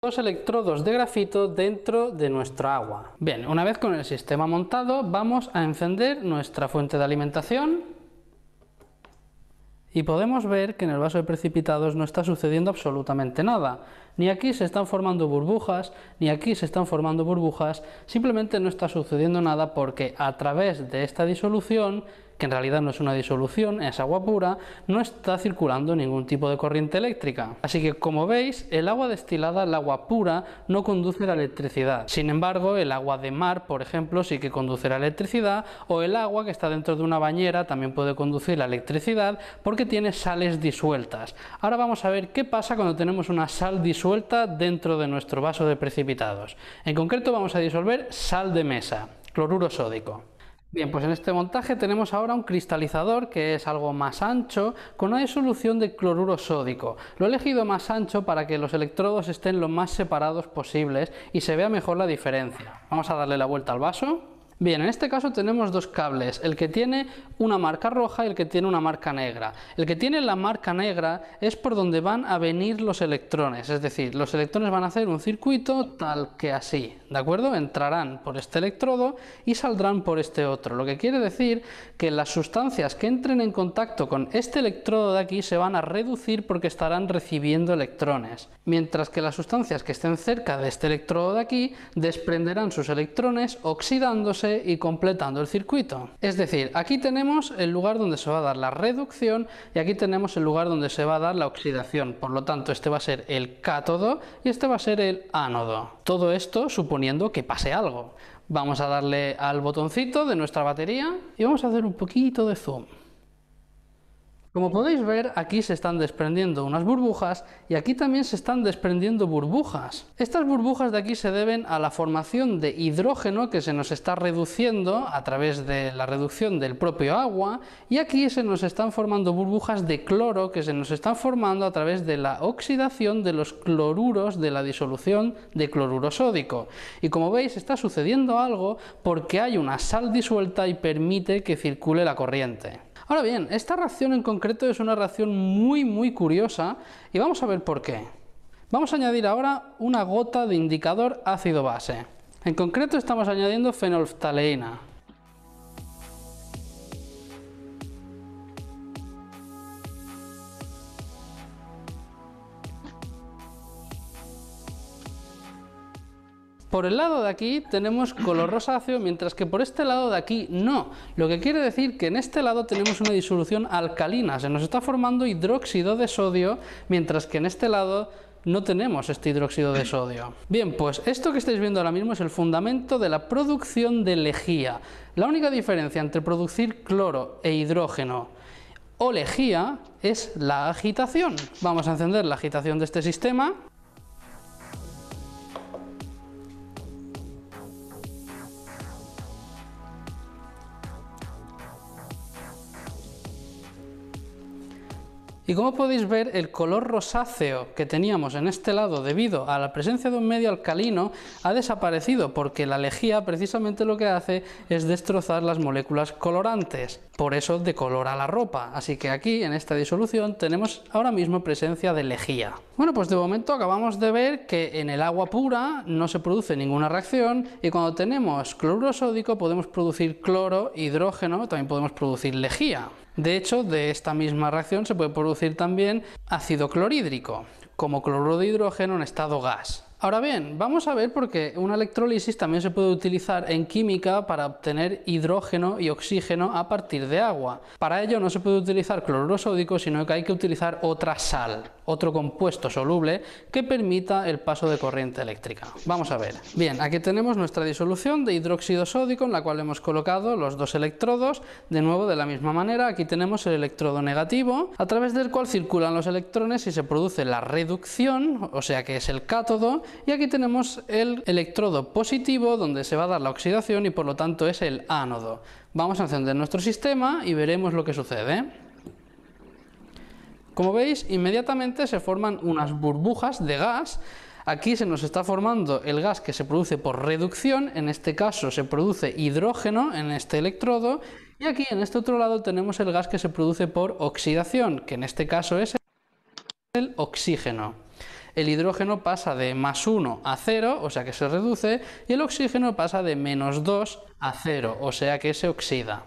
dos electrodos de grafito dentro de nuestra agua. Bien, una vez con el sistema montado, vamos a encender nuestra fuente de alimentación. Y podemos ver que en el vaso de precipitados no está sucediendo absolutamente nada. Ni aquí se están formando burbujas, ni aquí se están formando burbujas, simplemente no está sucediendo nada porque a través de esta disolución, que en realidad no es una disolución, es agua pura, no está circulando ningún tipo de corriente eléctrica. Así que como veis, el agua destilada, el agua pura, no conduce a la electricidad. Sin embargo, el agua de mar, por ejemplo, sí que conduce a la electricidad, o el agua que está dentro de una bañera también puede conducir a la electricidad porque tiene sales disueltas. Ahora vamos a ver qué pasa cuando tenemos una sal disuelta dentro de nuestro vaso de precipitados. En concreto vamos a disolver sal de mesa, cloruro sódico. Bien, pues en este montaje tenemos ahora un cristalizador que es algo más ancho con una disolución de cloruro sódico. Lo he elegido más ancho para que los electrodos estén lo más separados posibles y se vea mejor la diferencia. Vamos a darle la vuelta al vaso. Bien, en este caso tenemos dos cables, el que tiene una marca roja y el que tiene una marca negra. El que tiene la marca negra es por donde van a venir los electrones, es decir, los electrones van a hacer un circuito tal que así, ¿de acuerdo? Entrarán por este electrodo y saldrán por este otro, lo que quiere decir que las sustancias que entren en contacto con este electrodo de aquí se van a reducir porque estarán recibiendo electrones, mientras que las sustancias que estén cerca de este electrodo de aquí desprenderán sus electrones oxidándose y completando el circuito. Es decir, aquí tenemos el lugar donde se va a dar la reducción y aquí tenemos el lugar donde se va a dar la oxidación. Por lo tanto, este va a ser el cátodo y este va a ser el ánodo. Todo esto suponiendo que pase algo. Vamos a darle al botoncito de nuestra batería y vamos a hacer un poquito de zoom. Como podéis ver, aquí se están desprendiendo unas burbujas y aquí también se están desprendiendo burbujas. Estas burbujas de aquí se deben a la formación de hidrógeno que se nos está reduciendo a través de la reducción del propio agua, y aquí se nos están formando burbujas de cloro que se nos están formando a través de la oxidación de los cloruros de la disolución de cloruro sódico. Y como veis, está sucediendo algo porque hay una sal disuelta y permite que circule la corriente. Ahora bien, esta reacción en concreto es una reacción muy curiosa y vamos a ver por qué. Vamos a añadir ahora una gota de indicador ácido-base. En concreto estamos añadiendo fenolftaleína. Por el lado de aquí tenemos color rosáceo, mientras que por este lado de aquí no. Lo que quiere decir que en este lado tenemos una disolución alcalina, se nos está formando hidróxido de sodio, mientras que en este lado no tenemos este hidróxido de sodio. Bien, pues esto que estáis viendo ahora mismo es el fundamento de la producción de lejía. La única diferencia entre producir cloro e hidrógeno o lejía es la agitación. Vamos a encender la agitación de este sistema. Y como podéis ver, el color rosáceo que teníamos en este lado debido a la presencia de un medio alcalino ha desaparecido porque la lejía precisamente lo que hace es destrozar las moléculas colorantes, por eso decolora la ropa. Así que aquí en esta disolución tenemos ahora mismo presencia de lejía. Bueno, pues de momento acabamos de ver que en el agua pura no se produce ninguna reacción y cuando tenemos cloruro sódico podemos producir cloro, hidrógeno, también podemos producir lejía. De hecho, de esta misma reacción se puede producir también ácido clorhídrico, como cloruro de hidrógeno en estado gas. Ahora bien, vamos a ver por qué una electrólisis también se puede utilizar en química para obtener hidrógeno y oxígeno a partir de agua. Para ello no se puede utilizar cloruro sódico, sino que hay que utilizar otra sal, otro compuesto soluble que permita el paso de corriente eléctrica. Vamos a ver. Bien, aquí tenemos nuestra disolución de hidróxido sódico en la cual hemos colocado los dos electrodos. De nuevo, de la misma manera, aquí tenemos el electrodo negativo, a través del cual circulan los electrones y se produce la reducción, o sea que es el cátodo, y aquí tenemos el electrodo positivo donde se va a dar la oxidación y por lo tanto es el ánodo. Vamos a encender nuestro sistema y veremos lo que sucede. Como veis, inmediatamente se forman unas burbujas de gas. Aquí se nos está formando el gas que se produce por reducción, en este caso se produce hidrógeno en este electrodo, y aquí en este otro lado tenemos el gas que se produce por oxidación, que en este caso es el oxígeno. el hidrógeno pasa de +1 a 0, o sea que se reduce, y el oxígeno pasa de -2 a 0, o sea que se oxida.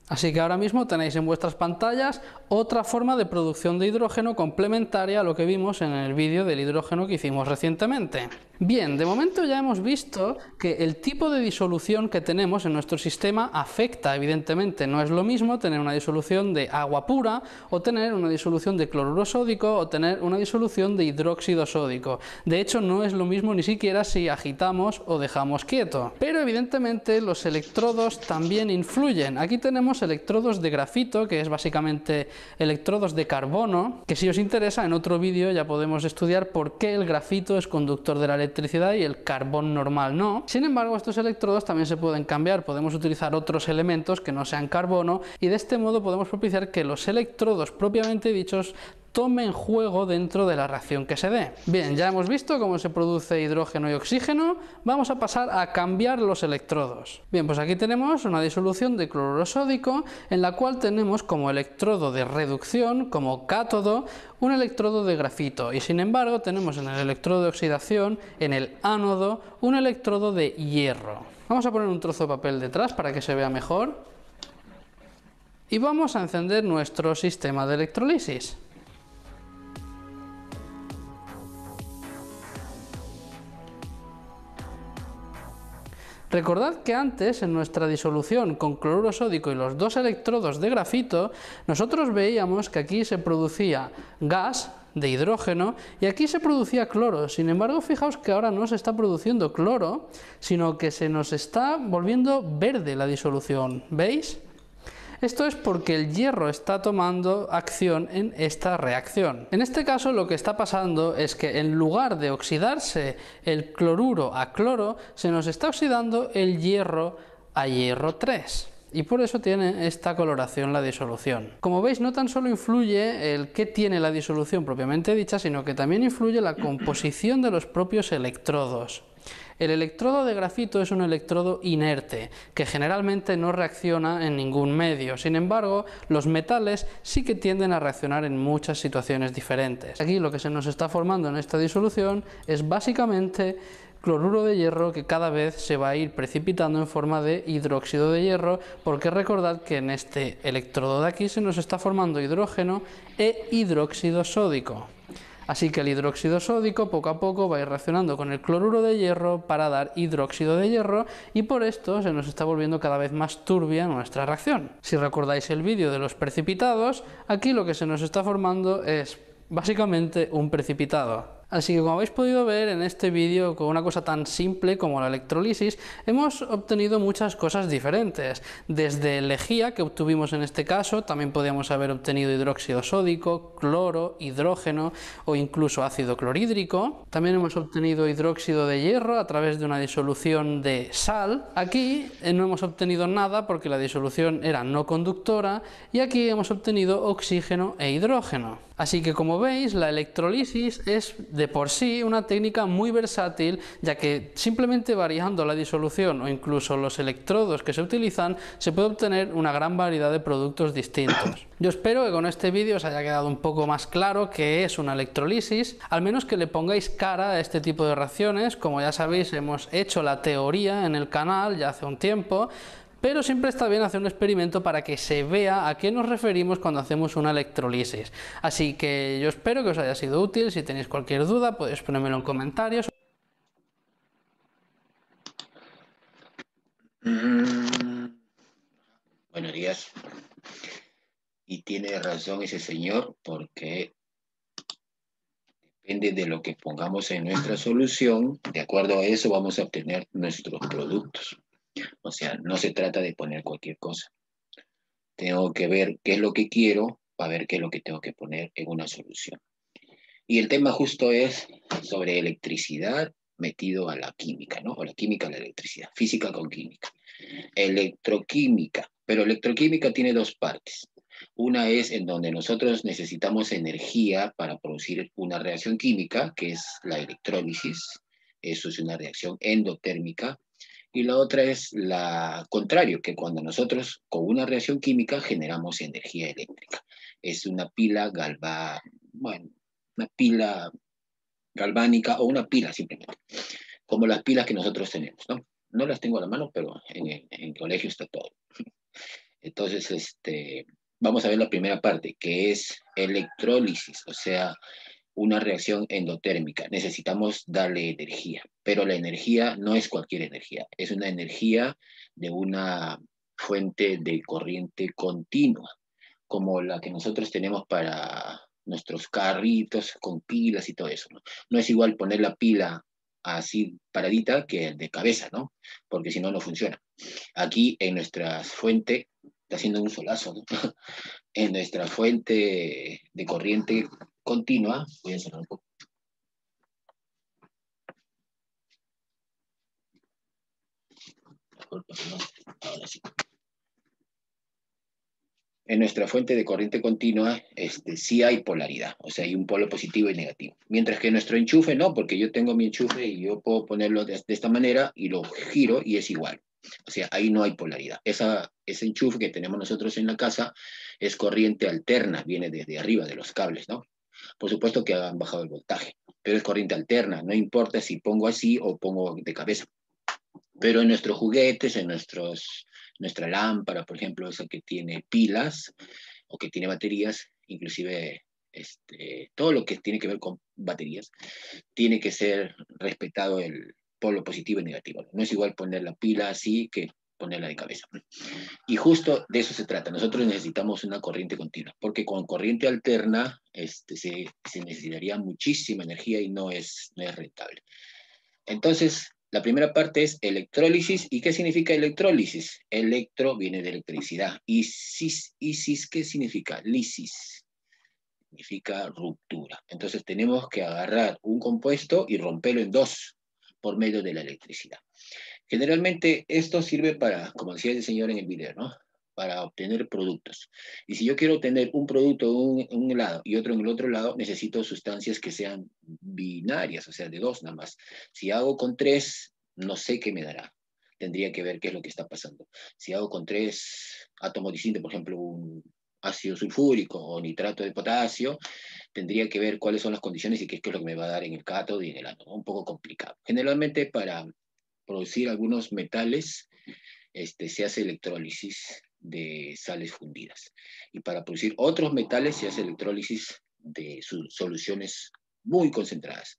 Así que ahora mismo tenéis en vuestras pantallas otra forma de producción de hidrógeno complementaria a lo que vimos en el vídeo del hidrógeno que hicimos recientemente. Bien, de momento ya hemos visto que el tipo de disolución que tenemos en nuestro sistema afecta, evidentemente. No es lo mismo tener una disolución de agua pura o tener una disolución de cloruro sódico o tener una disolución de hidróxido sódico. De hecho, no es lo mismo ni siquiera si agitamos o dejamos quieto. Pero evidentemente los electrodos también influyen. Aquí tenemos electrodos de grafito, que es básicamente electrodos de carbono, que si os interesa en otro vídeo ya podemos estudiar por qué el grafito es conductor de la electricidad y el carbón normal no. Sin embargo, estos electrodos también se pueden cambiar, podemos utilizar otros elementos que no sean carbono y de este modo podemos propiciar que los electrodos propiamente dichos tomen juego dentro de la reacción que se dé. Bien, ya hemos visto cómo se produce hidrógeno y oxígeno, vamos a pasar a cambiar los electrodos. Bien, pues aquí tenemos una disolución de cloruro sódico en la cual tenemos como electrodo de reducción, como cátodo, un electrodo de grafito y sin embargo tenemos en el electrodo de oxidación, en el ánodo, un electrodo de hierro. Vamos a poner un trozo de papel detrás para que se vea mejor y vamos a encender nuestro sistema de electrolisis. Recordad que antes, en nuestra disolución con cloruro sódico y los dos electrodos de grafito, nosotros veíamos que aquí se producía gas de hidrógeno y aquí se producía cloro. Sin embargo, fijaos que ahora no se está produciendo cloro, sino que se nos está volviendo verde la disolución. ¿Veis? Esto es porque el hierro está tomando acción en esta reacción. En este caso lo que está pasando es que en lugar de oxidarse el cloruro a cloro, se nos está oxidando el hierro a hierro 3. Y por eso tiene esta coloración la disolución. Como veis, no tan solo influye el qué tiene la disolución propiamente dicha, sino que también influye la composición de los propios electrodos. El electrodo de grafito es un electrodo inerte, que generalmente no reacciona en ningún medio. Sin embargo, los metales sí que tienden a reaccionar en muchas situaciones diferentes. Aquí lo que se nos está formando en esta disolución es básicamente cloruro de hierro que cada vez se va a ir precipitando en forma de hidróxido de hierro, porque recordad que en este electrodo de aquí se nos está formando hidrógeno e hidróxido sódico. Así que el hidróxido sódico poco a poco va a ir reaccionando con el cloruro de hierro para dar hidróxido de hierro y por esto se nos está volviendo cada vez más turbia nuestra reacción. Si recordáis el vídeo de los precipitados, aquí lo que se nos está formando es básicamente un precipitado. Así que como habéis podido ver en este vídeo, con una cosa tan simple como la electrolisis, hemos obtenido muchas cosas diferentes. Desde lejía, que obtuvimos en este caso, también podíamos haber obtenido hidróxido sódico, cloro, hidrógeno o incluso ácido clorhídrico. También hemos obtenido hidróxido de hierro a través de una disolución de sal. Aquí no hemos obtenido nada porque la disolución era no conductora y aquí hemos obtenido oxígeno e hidrógeno. Así que como veis, la electrolisis es de por sí una técnica muy versátil, ya que simplemente variando la disolución o incluso los electrodos que se utilizan, se puede obtener una gran variedad de productos distintos. Yo espero que con este vídeo os haya quedado un poco más claro qué es una electrolisis, al menos que le pongáis cara a este tipo de reacciones. Como ya sabéis, hemos hecho la teoría en el canal ya hace un tiempo, pero siempre está bien hacer un experimento para que se vea a qué nos referimos cuando hacemos una electrolisis. Así que yo espero que os haya sido útil. Si tenéis cualquier duda podéis ponérmelo en comentarios. Buenos días. Y tiene razón ese señor, porque depende de lo que pongamos en nuestra solución, de acuerdo a eso vamos a obtener nuestros productos. O sea, no se trata de poner cualquier cosa. Tengo que ver qué es lo que quiero para ver qué es lo que tengo que poner en una solución. Y el tema justo es sobre electricidad metido a la química, ¿no? O la química a la electricidad, física con química. Electroquímica, pero electroquímica tiene dos partes. Una es en donde nosotros necesitamos energía para producir una reacción química, que es la electrólisis. Eso es una reacción endotérmica. Y la otra es la contrario, que cuando nosotros con una reacción química generamos energía eléctrica. Es una pila galva, bueno, pila galvánica o una pila simplemente, como las pilas que nosotros tenemos, ¿no? No las tengo a la mano, pero en el colegio está todo. Entonces, vamos a ver la primera parte, que es electrólisis, o sea, una reacción endotérmica. Necesitamos darle energía, pero la energía no es cualquier energía, es una energía de una fuente de corriente continua, como la que nosotros tenemos para nuestros carritos con pilas y todo eso, ¿no? No es igual poner la pila así paradita que de cabeza, ¿no? Porque si no, no funciona. Aquí en nuestra fuente, está haciendo un solazo, ¿no? En nuestra fuente de corriente continua, voy a cerrar un poco. Ahora sí. En nuestra fuente de corriente continua, sí hay polaridad, o sea, hay un polo positivo y negativo. Mientras que nuestro enchufe no, porque yo tengo mi enchufe y yo puedo ponerlo de esta manera y lo giro y es igual. O sea, ahí no hay polaridad. Ese enchufe que tenemos nosotros en la casa es corriente alterna, viene desde arriba de los cables, ¿no? Por supuesto que han bajado el voltaje, pero es corriente alterna, no importa si pongo así o pongo de cabeza. Pero en nuestros juguetes, nuestra lámpara, por ejemplo, esa que tiene pilas o que tiene baterías, inclusive todo lo que tiene que ver con baterías, tiene que ser respetado el polo positivo y negativo. No es igual poner la pila así que ponerla de cabeza. Y justo de eso se trata. Nosotros necesitamos una corriente continua, porque con corriente alterna se necesitaría muchísima energía y no es rentable. Entonces, la primera parte es electrólisis. ¿Y qué significa electrólisis? Electro viene de electricidad. ¿Y cis qué significa? Lisis significa ruptura. Entonces tenemos que agarrar un compuesto y romperlo en dos por medio de la electricidad. Generalmente esto sirve para, como decía el señor en el video, ¿no? Para obtener productos. Y si yo quiero obtener un producto en un lado y otro en el otro lado, necesito sustancias que sean binarias, o sea, de dos nada más. Si hago con tres, no sé qué me dará. Tendría que ver qué es lo que está pasando. Si hago con tres átomos distintos, por ejemplo, un ácido sulfúrico o nitrato de potasio, tendría que ver cuáles son las condiciones y qué es lo que me va a dar en el cátodo y en el ánodo. Un poco complicado. Generalmente para producir algunos metales, se hace electrólisis de sales fundidas. Y para producir otros metales se hace electrólisis de soluciones muy concentradas.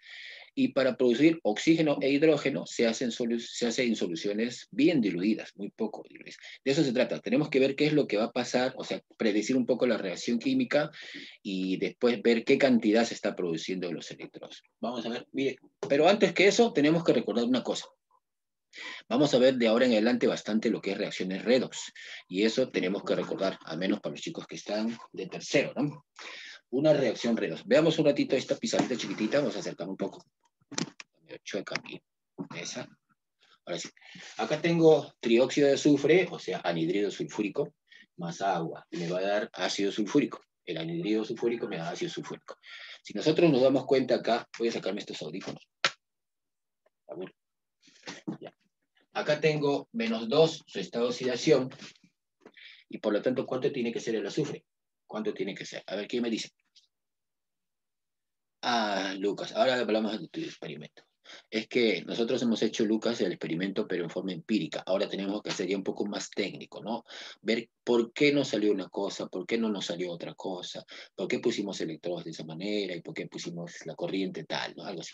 Y para producir oxígeno e hidrógeno se hace en soluciones bien diluidas, muy poco diluidas. De eso se trata. Tenemos que ver qué es lo que va a pasar, o sea, predecir un poco la reacción química y después ver qué cantidad se está produciendo de los electrones. Vamos a ver, mire, pero antes que eso tenemos que recordar una cosa. Vamos a ver de ahora en adelante bastante lo que es reacciones redox. Y eso tenemos que recordar, al menos para los chicos que están de tercero, ¿no? Una reacción redox. Veamos un ratito esta pizarrita chiquitita. Vamos a acercar un poco. Chueca aquí. Esa. Ahora sí. Acá tengo trióxido de azufre, o sea, anhidrido sulfúrico, más agua. Y me va a dar ácido sulfúrico. El anhidrido sulfúrico me da ácido sulfúrico. Si nosotros nos damos cuenta acá, voy a sacarme estos audífonos. Ya. Acá tengo -2 su estado de oxidación, y por lo tanto, ¿cuánto tiene que ser el azufre? ¿Cuánto tiene que ser? A ver, ¿quién me dice? Ah, Lucas, ahora hablamos de tu experimento. Es que nosotros hemos hecho, Lucas, el experimento, pero en forma empírica. Ahora tenemos que hacer ya un poco más técnico, ¿no? Ver por qué nos salió una cosa, por qué no nos salió otra cosa, por qué pusimos electrodos de esa manera y por qué pusimos la corriente tal, ¿no? Algo así.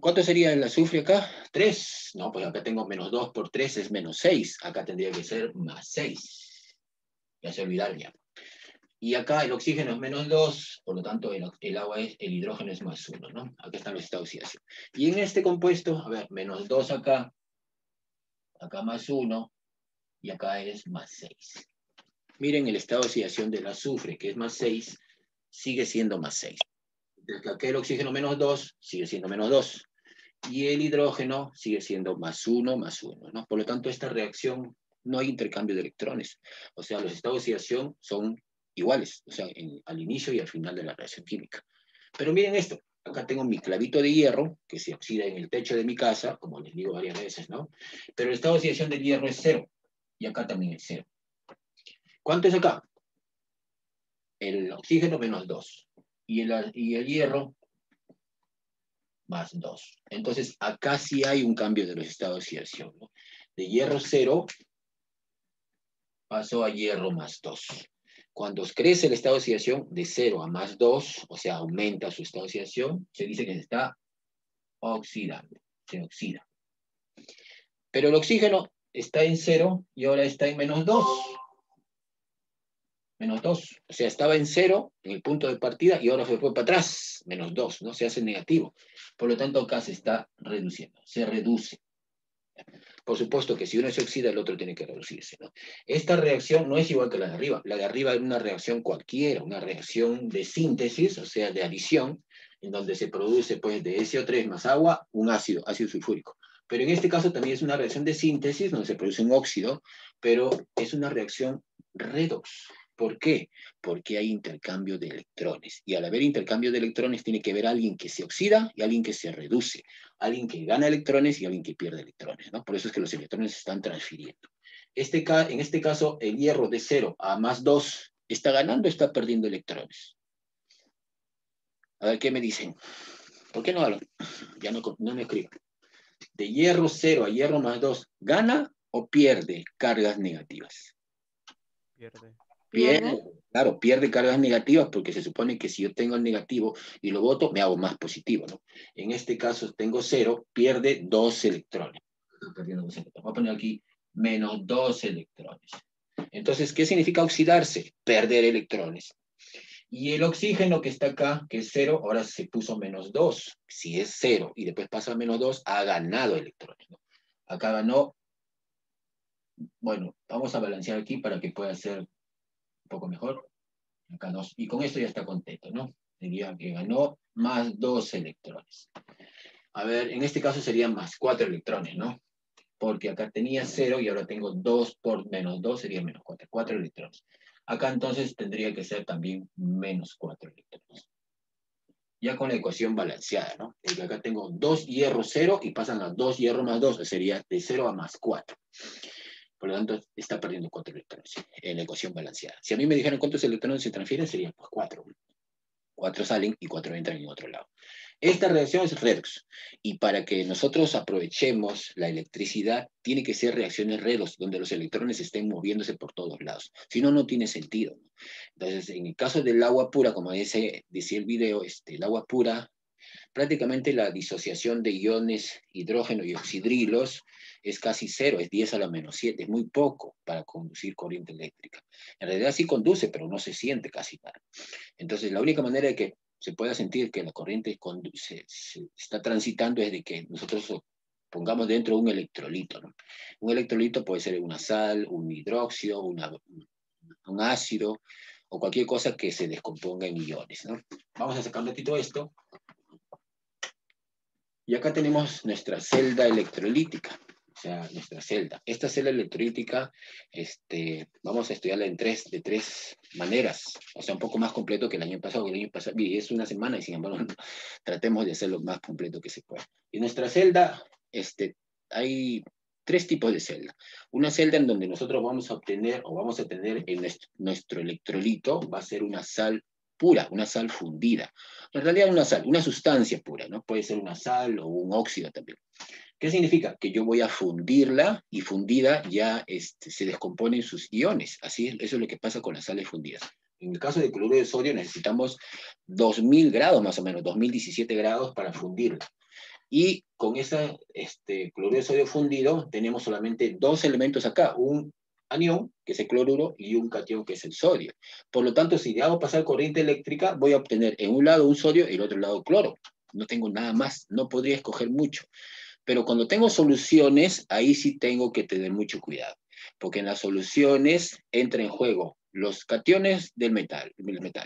¿Cuánto sería el azufre acá? 3. No, pues acá tengo -2 por 3 es -6. Acá tendría que ser +6. Ya se olvidaron ya. Y acá el oxígeno es -2, por lo tanto el hidrógeno es +1, ¿no? Acá están los estados de oxidación. Y en este compuesto, a ver, -2 acá, acá +1, y acá es +6. Miren el estado de oxidación del azufre, que es +6, sigue siendo +6. Acá el oxígeno -2 sigue siendo -2. Y el hidrógeno sigue siendo +1, +1, ¿no? Por lo tanto, esta reacción no hay intercambio de electrones. O sea, los estados de oxidación son iguales, o sea, al inicio y al final de la reacción química. Pero miren esto, acá tengo mi clavito de hierro, que se oxida en el techo de mi casa, como les digo varias veces, ¿no? Pero el estado de oxidación del hierro es 0, y acá también es 0. ¿Cuánto es acá? El oxígeno -2, y el hierro más 2. Entonces, acá sí hay un cambio de los estados de oxidación, ¿no? De hierro 0 pasó a hierro más 2. Cuando crece el estado de oxidación de 0 a más 2, o sea, aumenta su estado de oxidación, se dice que se está oxidando, se oxida. Pero el oxígeno está en 0 y ahora está en menos 2. Menos 2. O sea, estaba en 0 en el punto de partida y ahora se fue para atrás. Menos 2, ¿no? Se hace negativo. Por lo tanto, acá se está reduciendo. Se reduce. Por supuesto que si uno se oxida, el otro tiene que reducirse, ¿no? Esta reacción no es igual que la de arriba. La de arriba es una reacción cualquiera, una reacción de síntesis, o sea, de adición, en donde se produce, pues, de SO3 más agua, un ácido sulfúrico. Pero en este caso también es una reacción de síntesis, donde se produce un óxido, pero es una reacción redox. ¿Por qué? Porque hay intercambio de electrones. Y al haber intercambio de electrones, tiene que haber alguien que se oxida y alguien que se reduce. Alguien que gana electrones y alguien que pierde electrones, ¿no? Por eso es que los electrones se están transfiriendo. En este caso, el hierro de 0 a más 2 está ganando o está perdiendo electrones. A ver, ¿qué me dicen? ¿Por qué no hablan? Ya no me escribo. De hierro 0 a hierro más 2, ¿gana o pierde cargas negativas? Pierde. Pierde, claro, pierde cargas negativas porque se supone que si yo tengo el negativo y lo boto, me hago más positivo, ¿no? En este caso tengo 0, pierde 2 electrones. Perdiendo 2 electrones. Voy a poner aquí menos 2 electrones. Entonces, ¿qué significa oxidarse? Perder electrones. Y el oxígeno que está acá, que es 0, ahora se puso menos 2. Si es 0 y después pasa a menos 2, ha ganado electrones, ¿no? Acá ganó, bueno, vamos a balancear aquí para que pueda ser un poco mejor. Acá 2. Y con esto ya está contento, ¿no? Sería que ganó más 2 electrones. A ver, en este caso serían más 4 electrones, ¿no? Porque acá tenía 0 y ahora tengo 2 por menos 2 sería menos 4. 4 electrones. Acá entonces tendría que ser también menos 4 electrones. Ya con la ecuación balanceada, ¿no? Porque acá tengo 2 hierro 0 y pasan a 2 hierro más 2, sería de 0 a más 4. Por lo tanto, está perdiendo 4 electrones en la ecuación balanceada. Si a mí me dijeran cuántos electrones se transfieren, serían pues 4. 4 salen y 4 entran en otro lado. Esta reacción es redox. Y para que nosotros aprovechemos la electricidad, tiene que ser reacciones redox, donde los electrones estén moviéndose por todos lados. Si no, no tiene sentido, ¿no? Entonces, en el caso del agua pura, como decía el video, el agua pura, prácticamente la disociación de iones hidrógeno y oxidrilos es casi 0, es 10 a la menos 7, es muy poco para conducir corriente eléctrica. En realidad sí conduce, pero no se siente casi nada. Entonces, la única manera de que se pueda sentir que la corriente se está transitando es de que nosotros pongamos dentro un electrolito, ¿no? Un electrolito puede ser una sal, un hidróxido, un ácido, o cualquier cosa que se descomponga en iones, ¿no? Vamos a sacar un ratito esto. Y acá tenemos nuestra celda electrolítica, o sea, nuestra celda. Esta celda electrolítica, vamos a estudiarla de tres maneras, o sea, un poco más completo que el año pasado, y es una semana, y sin embargo, tratemos de hacerlo más completo que se pueda. En nuestra celda, hay 3 tipos de celda. Una celda en donde nosotros vamos a obtener, o vamos a tener en nuestro electrolito, va a ser una sal pura, una sal fundida. En realidad una sal, una sustancia pura, ¿no? Puede ser una sal o un óxido también. ¿Qué significa? Que yo voy a fundirla y fundida ya se descomponen sus iones. Así es, eso es lo que pasa con las sales fundidas. En el caso de cloruro de sodio necesitamos 2000 grados más o menos, 2017 grados para fundirla. Y con ese cloruro de sodio fundido tenemos solamente 2 elementos acá, un anión, que es el cloruro, y un catión, que es el sodio. Por lo tanto, si le hago pasar corriente eléctrica, voy a obtener en un lado un sodio y en el otro lado cloro. No tengo nada más, no podría escoger mucho. Pero cuando tengo soluciones, ahí sí tengo que tener mucho cuidado, porque en las soluciones entra en juego los cationes del metal,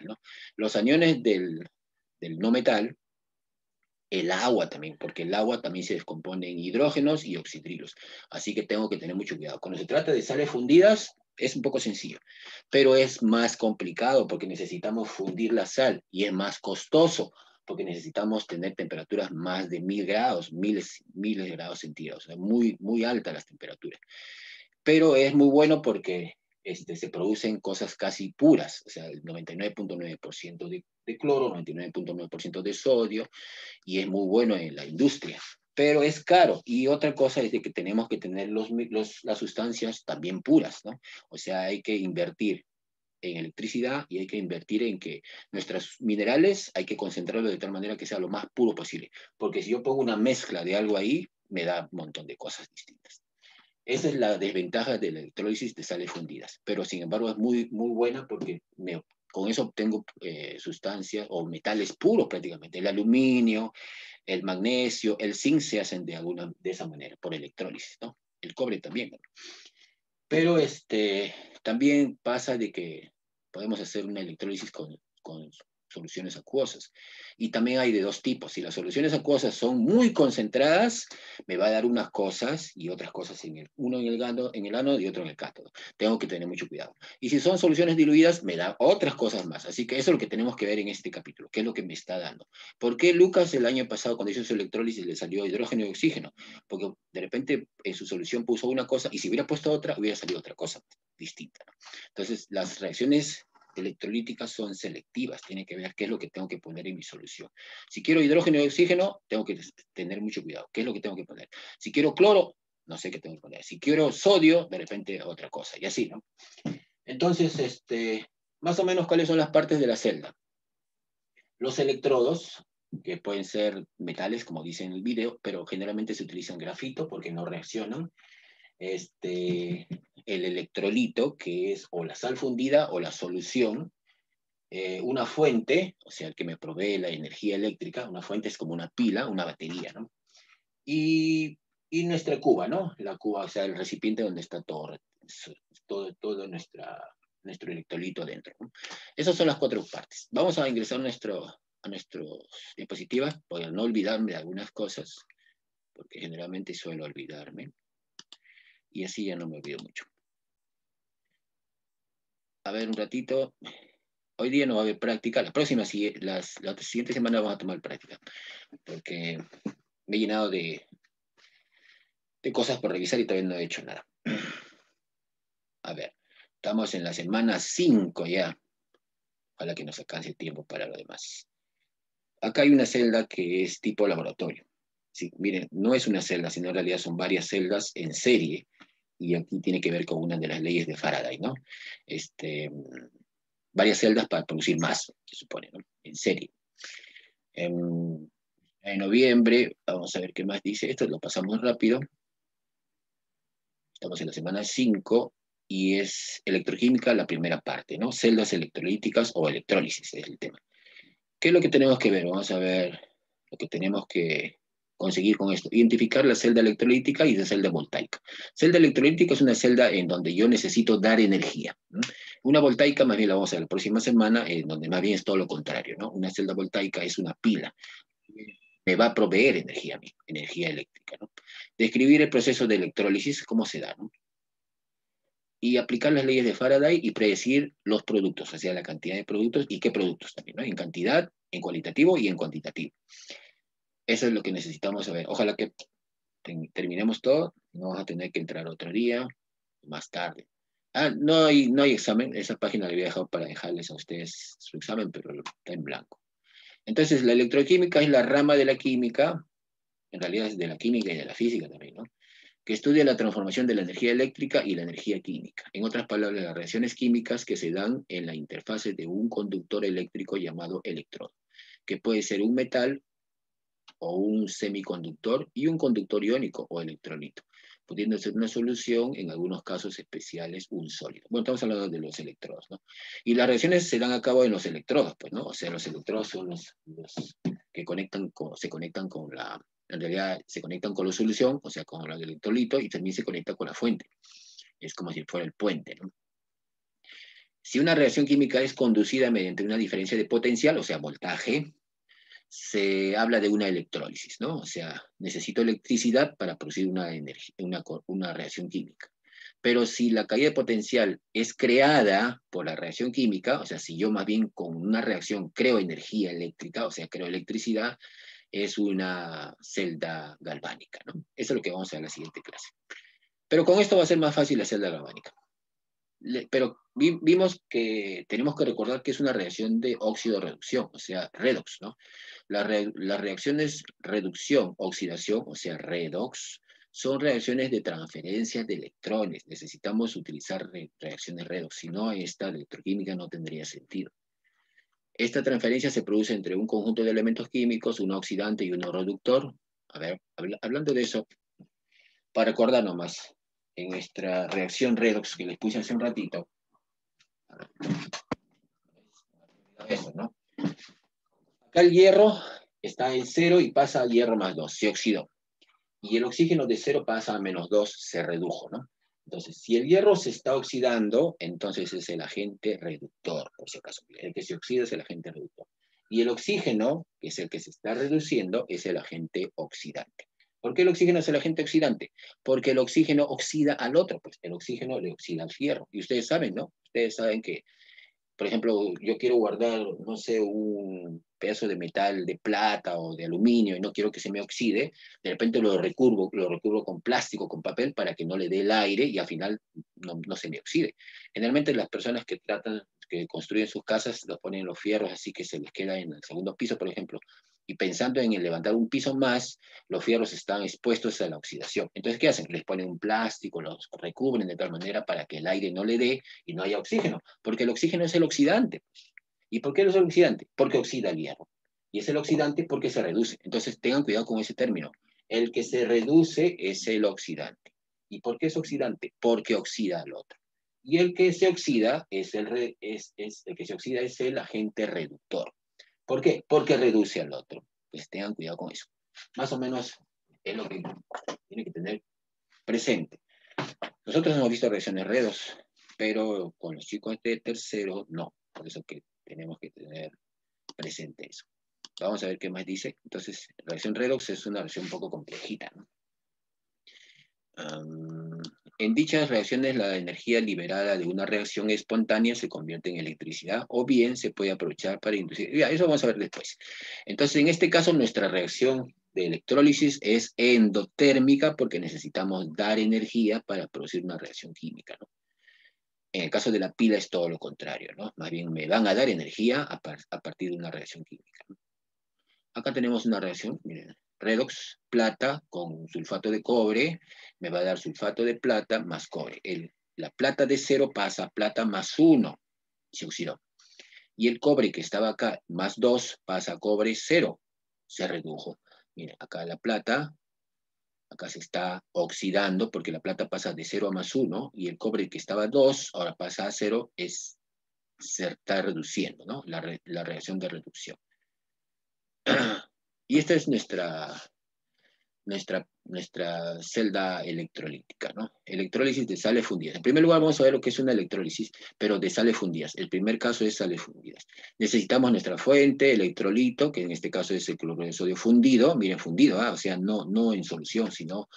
¿no? Los aniones del no metal, el agua también, porque el agua también se descompone en hidrógenos y oxidrilos. Así que tengo que tener mucho cuidado. Cuando se trata de sales fundidas, es un poco sencillo, pero es más complicado porque necesitamos fundir la sal y es más costoso porque necesitamos tener temperaturas más de 1000 grados, miles de grados centígrados, o sea, muy, muy altas las temperaturas. Pero es muy bueno porque se producen cosas casi puras, o sea, el 99.9% de cloro, 99.9% de sodio, y es muy bueno en la industria, pero es caro. Y otra cosa es de que tenemos que tener las sustancias también puras, ¿no? O sea, hay que invertir en electricidad y hay que invertir en que nuestros minerales hay que concentrarlos de tal manera que sea lo más puro posible. Porque si yo pongo una mezcla de algo ahí, me da un montón de cosas distintas. Esa es la desventaja de la electrólisis de sales fundidas, pero sin embargo es muy, muy buena porque con eso obtengo sustancias o metales puros prácticamente. El aluminio, el magnesio, el zinc se hacen de esa manera, por electrólisis, ¿no? El cobre también, ¿no? Pero también pasa de que podemos hacer una electrólisis con soluciones acuosas. Y también hay de dos tipos. Si las soluciones acuosas son muy concentradas, me va a dar unas cosas y otras cosas uno en el ánodo y otro en el cátodo. Tengo que tener mucho cuidado. Y si son soluciones diluidas, me da otras cosas más. Así que eso es lo que tenemos que ver en este capítulo. ¿Qué es lo que me está dando? ¿Por qué Lucas el año pasado, cuando hizo su electrólisis, le salió hidrógeno y oxígeno? Porque de repente en su solución puso una cosa y si hubiera puesto otra, hubiera salido otra cosa distinta. Entonces, las reacciones electrolíticas son selectivas, tiene que ver qué es lo que tengo que poner en mi solución. Si quiero hidrógeno y oxígeno, tengo que tener mucho cuidado. ¿Qué es lo que tengo que poner? Si quiero cloro, no sé qué tengo que poner. Si quiero sodio, de repente otra cosa, y así, ¿no? Entonces, más o menos, ¿cuáles son las partes de la celda? Los electrodos, que pueden ser metales, como dice en el video, pero generalmente se utilizan grafito porque no reaccionan. El electrolito, que es o la sal fundida o la solución, una fuente, o sea, el que me provee la energía eléctrica, una fuente es como una pila, una batería, ¿no? Y nuestra cuba, ¿no? La cuba, o sea, el recipiente donde está todo nuestro electrolito dentro, ¿no? Esas son las cuatro partes. Vamos a ingresar a nuestro diapositiva, para no olvidarme de algunas cosas, porque generalmente suelo olvidarme, y así ya no me olvido mucho. A ver, un ratito. Hoy día no va a haber práctica, la siguiente semana vamos a tomar práctica, porque me he llenado de cosas por revisar y todavía no he hecho nada. A ver, estamos en la semana 5 ya. Ojalá que nos alcance el tiempo para lo demás. Acá hay una celda que es tipo laboratorio. Sí, miren, no es una celda, sino en realidad son varias celdas en serie, y aquí tiene que ver con una de las leyes de Faraday, ¿no? Varias celdas para producir más, se supone, ¿no? En serie. En noviembre, vamos a ver qué más dice. Esto lo pasamos rápido. Estamos en la semana 5 y es electroquímica la primera parte, ¿no? Celdas electrolíticas o electrólisis es el tema. ¿Qué es lo que tenemos que ver? Vamos a ver lo que tenemos que conseguir con esto. Identificar la celda electrolítica y la celda voltaica. Celda electrolítica es una celda en donde yo necesito dar energía, ¿no? Una voltaica, más bien la vamos a ver la próxima semana, en donde más bien es todo lo contrario, ¿no? Una celda voltaica es una pila. Me va a proveer energía a mí, energía eléctrica, ¿no? Describir el proceso de electrólisis, cómo se da, ¿no? Y aplicar las leyes de Faraday y predecir los productos, o sea, la cantidad de productos y qué productos también, ¿no? En cantidad, en cualitativo y en cuantitativo. Eso es lo que necesitamos saber. Ojalá que terminemos todo, no vamos a tener que entrar otro día, más tarde. No hay examen, esa página la había dejado para dejarles a ustedes su examen, pero está en blanco. Entonces, la electroquímica es la rama de la química, en realidad es de la química y de la física también, ¿no? Que estudia la transformación de la energía eléctrica y la energía química. En otras palabras, las reacciones químicas que se dan en la interfase de un conductor eléctrico llamado electrodo, que puede ser un metal o un semiconductor y un conductor iónico o electrolito, pudiendo ser una solución, en algunos casos especiales, un sólido. Bueno, estamos hablando de los electrodos, ¿no? Y las reacciones se dan a cabo en los electrodos, pues, ¿no? O sea, los electrodos son los que se conectan con en realidad se conectan con la solución, o sea, con el electrolito, y también se conecta con la fuente. Es como si fuera el puente, ¿no? Si una reacción química es conducida mediante una diferencia de potencial, o sea, voltaje, se habla de una electrólisis, ¿no? O sea, necesito electricidad para producir una reacción química. Pero si la caída de potencial es creada por la reacción química, o sea, si yo más bien con una reacción creo energía eléctrica, o sea, creo electricidad, es una celda galvánica, ¿no? Eso es lo que vamos a ver en la siguiente clase. Pero con esto va a ser más fácil la celda galvánica. pero vimos que tenemos que recordar que es una reacción de óxido-reducción, o sea, redox, ¿no? Las reacciones reducción-oxidación, o sea, redox, son reacciones de transferencia de electrones. Necesitamos utilizar reacciones redox, si no, esta electroquímica no tendría sentido. Esta transferencia se produce entre un conjunto de elementos químicos, un oxidante y un reductor. A ver, hablando de eso, para recordar nomás, en nuestra reacción redox que les puse hace un ratito, eso, ¿no? Acá el hierro está en 0 y pasa a hierro más 2, se oxidó. Y el oxígeno de 0 pasa a menos 2, se redujo, ¿no? Entonces, si el hierro se está oxidando, entonces es el agente reductor, por si acaso. El que se oxida es el agente reductor. Y el oxígeno, que es el que se está reduciendo, es el agente oxidante. ¿Por qué el oxígeno es el agente oxidante? Porque el oxígeno oxida al otro, pues el oxígeno le oxida al hierro. Y ustedes saben, ¿no? Ustedes saben que, por ejemplo, yo quiero guardar, no sé, un pedazo de metal de plata o de aluminio y no quiero que se me oxide, de repente lo recubro con plástico, con papel, para que no le dé el aire y al final no se me oxide. Generalmente las personas que construyen sus casas, los ponen los fierros así que se les queda en el segundo piso, por ejemplo, y pensando en levantar un piso más, los fierros están expuestos a la oxidación. Entonces, ¿qué hacen? Les ponen un plástico, los recubren de tal manera para que el aire no le dé y no haya oxígeno, porque el oxígeno es el oxidante. ¿Y por qué es el oxidante? Porque oxida el hierro. Y es el oxidante porque se reduce. Entonces, tengan cuidado con ese término. El que se reduce es el oxidante. ¿Y por qué es oxidante? Porque oxida al otro. Y el que se oxida el que se oxida es el agente reductor. ¿Por qué? Porque reduce al otro. Pues tengan cuidado con eso. Más o menos es lo que tiene que tener presente. Nosotros hemos visto reacciones redos, pero con los chicos de tercero no. Por eso que tenemos que tener presente eso. Vamos a ver qué más dice. Entonces, reacción redox es una reacción un poco complejita, ¿no? En dichas reacciones, la energía liberada de una reacción espontánea se convierte en electricidad o bien se puede aprovechar para inducir. Ya, eso vamos a ver después. Entonces, en este caso, nuestra reacción de electrólisis es endotérmica porque necesitamos dar energía para producir una reacción química, ¿no? En el caso de la pila es todo lo contrario, ¿no? Más bien me van a dar energía a partir de una reacción química, ¿no? Acá tenemos una reacción, miren, redox, plata con sulfato de cobre, me va a dar sulfato de plata más cobre. La plata de 0 pasa a plata más 1, se oxidó. Y el cobre que estaba acá, más 2, pasa a cobre 0, se redujo. Miren, acá la plata, acá se está oxidando porque la plata pasa de 0 a más 1 y el cobre que estaba a 2, ahora pasa a 0, se está reduciendo, ¿no? La reacción de reducción. Y esta es nuestra celda electrolítica, ¿no? Electrólisis de sales fundidas. En primer lugar, vamos a ver lo que es una electrólisis, pero de sales fundidas. El primer caso es sales fundidas. Necesitamos nuestra fuente, electrolito, que en este caso es el cloruro de sodio fundido. Miren, fundido, o sea, no en solución, sino...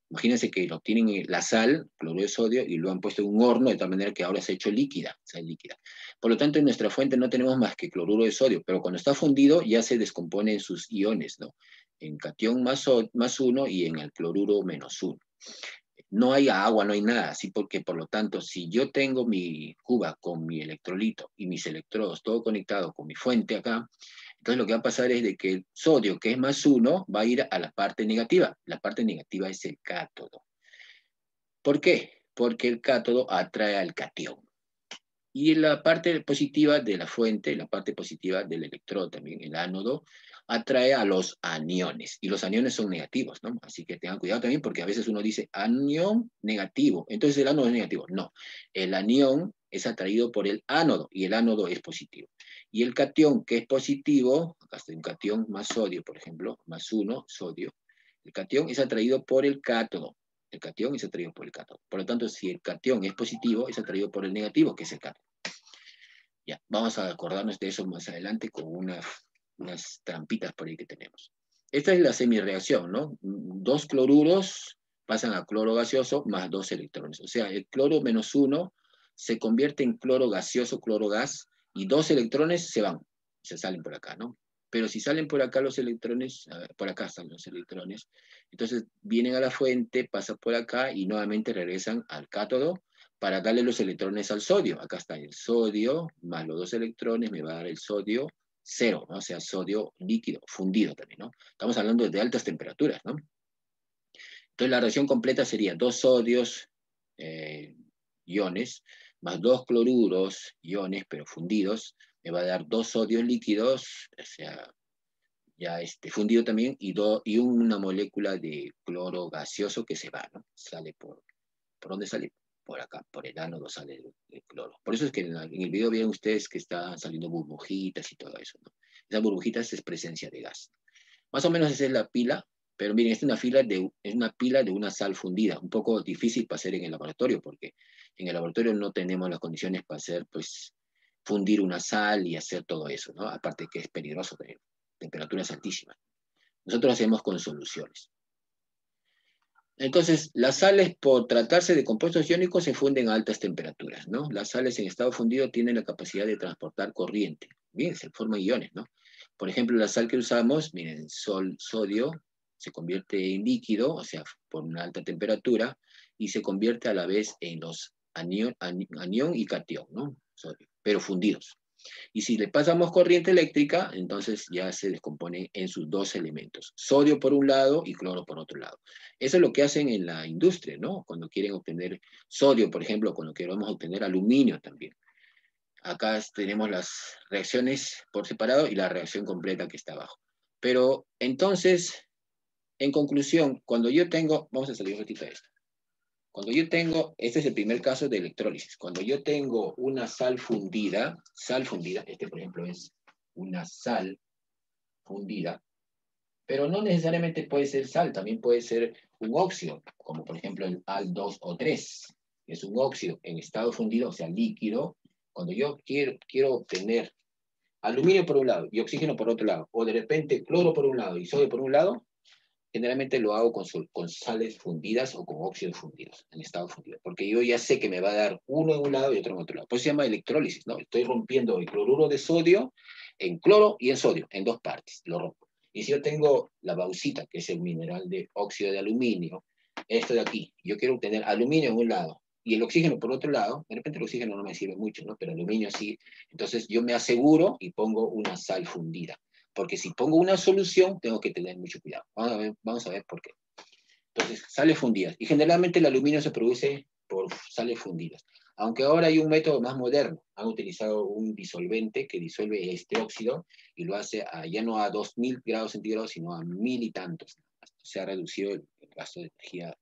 Imagínense que lo tienen la sal, cloruro de sodio, y lo han puesto en un horno de tal manera que ahora se ha hecho líquida, sal líquida. Por lo tanto, en nuestra fuente no tenemos más que cloruro de sodio, pero cuando está fundido ya se descompone en sus iones, ¿no? En catión más 1 y en el cloruro menos 1. No hay agua, no hay nada, así porque por lo tanto, si yo tengo mi cuba con mi electrolito y mis electrodos todo conectado con mi fuente acá, entonces lo que va a pasar es de que el sodio, que es más 1, va a ir a la parte negativa. La parte negativa es el cátodo. ¿Por qué? Porque el cátodo atrae al catión. Y la parte positiva de la fuente, la parte positiva del electrodo también, el ánodo, atrae a los aniones. Y los aniones son negativos, ¿no? Así que tengan cuidado también porque a veces uno dice anión negativo. Entonces el ánodo es negativo. No, el anión es atraído por el ánodo y el ánodo es positivo. Y el catión que es positivo, acá está un catión más sodio, por ejemplo, más 1, sodio. El catión es atraído por el cátodo. El catión es atraído por el cátodo. Por lo tanto, si el catión es positivo, es atraído por el negativo, que es el cátodo. Ya, vamos a acordarnos de eso más adelante con unas trampitas por ahí que tenemos. Esta es la semireacción, ¿no? 2 cloruros pasan a cloro gaseoso más 2 electrones. O sea, el cloro menos 1 se convierte en cloro gaseoso, cloro gas, y 2 electrones se van, se salen por acá, ¿no? Pero si salen por acá los electrones, por acá están los electrones, entonces vienen a la fuente, pasan por acá y nuevamente regresan al cátodo para darle los electrones al sodio. Acá está el sodio, más los 2 electrones, me va a dar el sodio 0, ¿no? O sea, sodio líquido, fundido también, ¿no? Estamos hablando de altas temperaturas, ¿no? Entonces la reacción completa sería 2 sodios, iones, más 2 cloruros, iones, pero fundidos, me va a dar 2 sodios líquidos, o sea, ya fundido también, y una molécula de cloro gaseoso que se va, ¿no? Sale ¿por dónde sale? Por acá, por el ánodo sale el cloro. Por eso es que en el video vieron ustedes que están saliendo burbujitas y todo eso, ¿no? Esas burbujitas es presencia de gas. Más o menos esa es la pila, pero miren, esta es una pila de una sal fundida, un poco difícil para hacer en el laboratorio, porque en el laboratorio no tenemos las condiciones para hacer, pues, fundir una sal y hacer todo eso, ¿no? Aparte que es peligroso tener temperaturas altísimas. Nosotros hacemos con soluciones. Entonces, las sales, por tratarse de compuestos iónicos, se funden a altas temperaturas, ¿no? Las sales en estado fundido tienen la capacidad de transportar corriente. Bien, se forman iones, ¿no? Por ejemplo, la sal que usamos, miren, sodio, se convierte en líquido, o sea, por una alta temperatura, y se convierte a la vez en los anión y catión, ¿no? Sodio, pero fundidos. Y si le pasamos corriente eléctrica, entonces ya se descompone en sus 2 elementos, sodio por un lado y cloro por otro lado. Eso es lo que hacen en la industria, ¿no? Cuando quieren obtener sodio, por ejemplo, cuando queremos obtener aluminio también. Acá tenemos las reacciones por separado y la reacción completa que está abajo. Pero entonces, en conclusión, cuando yo tengo, vamos a salir un ratito de esto. Cuando yo tengo, este es el primer caso de electrólisis, cuando yo tengo una sal fundida, por ejemplo es una sal fundida, pero no necesariamente puede ser sal, también puede ser un óxido, como por ejemplo el Al2O3, que es un óxido en estado fundido, o sea, líquido. Cuando yo quiero obtener aluminio por un lado y oxígeno por otro lado, o de repente cloro por un lado y sodio por un lado, generalmente lo hago con sales fundidas o con óxidos fundidos, en estado fundido, porque yo ya sé que me va a dar uno en un lado y otro en otro lado. Pues se llama electrólisis, ¿no? Estoy rompiendo el cloruro de sodio en cloro y en sodio, en 2 partes, lo rompo. Y si yo tengo la bauxita, que es el mineral de óxido de aluminio, esto de aquí, yo quiero obtener aluminio en un lado y el oxígeno por otro lado, de repente el oxígeno no me sirve mucho, ¿no? Pero aluminio sí, entonces yo me aseguro y pongo una sal fundida. Porque si pongo una solución, tengo que tener mucho cuidado. Vamos a ver por qué. Entonces, sales fundidas. Y generalmente el aluminio se produce por sales fundidas. Aunque ahora hay un método más moderno. Han utilizado un disolvente que disuelve este óxido y lo hace ya no a 2000 grados centígrados, sino a 1000 y tantos. Se ha reducido el gasto de energía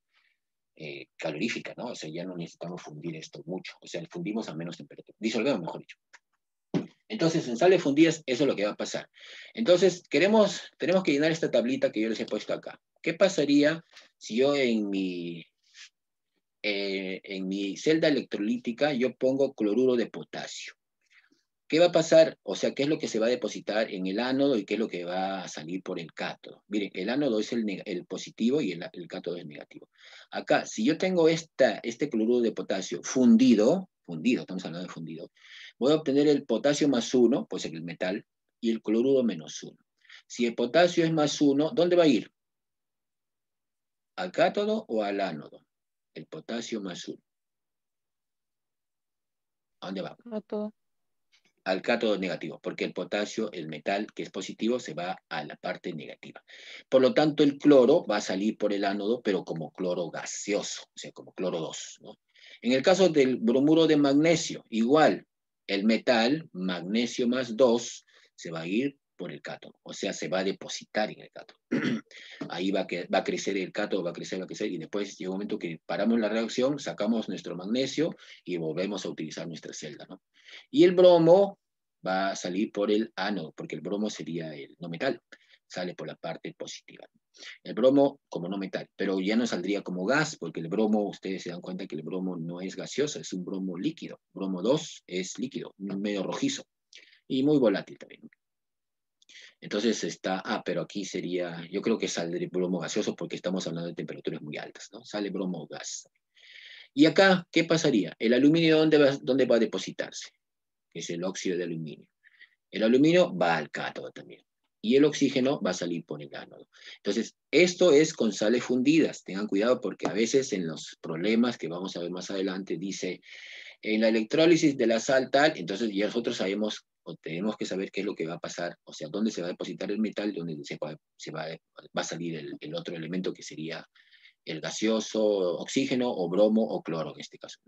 calorífica, ¿no? O sea, ya no necesitamos fundir esto mucho. O sea, fundimos a menos temperatura. Disolvemos, mejor dicho. Entonces, en sales fundidas, eso es lo que va a pasar. Entonces, tenemos que llenar esta tablita que yo les he puesto acá. ¿Qué pasaría si yo en mi celda electrolítica yo pongo cloruro de potasio? ¿Qué va a pasar? O sea, ¿qué es lo que se va a depositar en el ánodo y qué es lo que va a salir por el cátodo? Miren, el ánodo es el positivo y el cátodo es negativo. Acá, si yo tengo este cloruro de potasio fundido, estamos hablando de fundido, voy a obtener el potasio más 1, pues el metal, y el cloruro menos 1. Si el potasio es más 1, ¿dónde va a ir? ¿Al cátodo o al ánodo? El potasio más 1. ¿A dónde va? A todo. Al cátodo negativo, porque el potasio, el metal que es positivo, se va a la parte negativa. Por lo tanto, el cloro va a salir por el ánodo, pero como cloro gaseoso, o sea, como cloro 2, ¿no? En el caso del bromuro de magnesio, igual, el metal, magnesio más 2, se va a ir por el cátodo, o sea, se va a depositar en el cátodo. Ahí va a crecer el cátodo, va a crecer, y después llega un momento que paramos la reacción, sacamos nuestro magnesio y volvemos a utilizar nuestra celda, ¿no? Y el bromo va a salir por el ánodo, porque el bromo sería el no metal, sale por la parte positiva. El bromo como no metal, pero ya no saldría como gas, porque el bromo, ustedes se dan cuenta que el bromo no es gaseoso, es un bromo líquido. Bromo 2 es líquido, medio rojizo, y muy volátil también. Entonces está, pero aquí sería, yo creo que sale bromo gaseoso porque estamos hablando de temperaturas muy altas, ¿no? Sale bromo gas. Y acá, ¿qué pasaría? ¿El aluminio dónde va a depositarse? Que es el óxido de aluminio. El aluminio va al cátodo también. y el oxígeno va a salir por el ánodo. Entonces, esto es con sales fundidas. Tengan cuidado porque a veces en los problemas que vamos a ver más adelante dice, en la electrólisis de la sal tal, entonces ya nosotros sabemos o tenemos que saber qué es lo que va a pasar, o sea, dónde se va a depositar el metal, dónde va a salir el otro elemento que sería el gaseoso, oxígeno o bromo o cloro en este caso.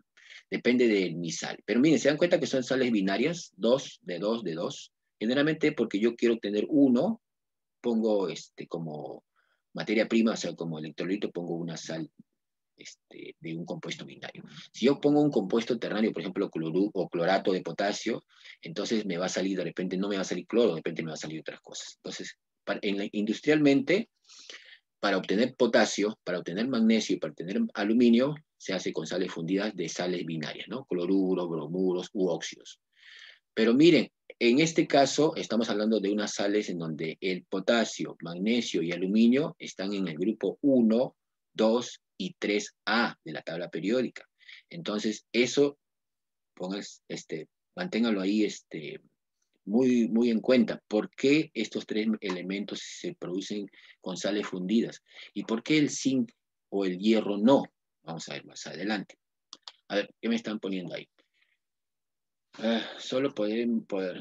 Depende de mi sal. Pero miren, se dan cuenta que son sales binarias, 2 de 2 de 2. Generalmente porque yo quiero obtener uno, pongo como materia prima, o sea, como electrolito, pongo una sal de un compuesto binario. Si yo pongo un compuesto ternario, por ejemplo, cloruro o clorato de potasio, entonces me va a salir, de repente no me va a salir cloro, de repente me va a salir otras cosas. Entonces, industrialmente, para obtener potasio, para obtener magnesio y para obtener aluminio, se hace con sales fundidas de sales binarias, ¿no? Cloruros, bromuros u óxidos. Pero miren, en este caso estamos hablando de unas sales en donde el potasio, magnesio y aluminio están en el grupo 1, 2 y 3A de la tabla periódica. Entonces, eso, manténgalo ahí muy, muy en cuenta. ¿Por qué estos tres elementos se producen con sales fundidas? ¿Y por qué el zinc o el hierro no? Vamos a ver más adelante. A ver, ¿qué me están poniendo ahí? Solo poder.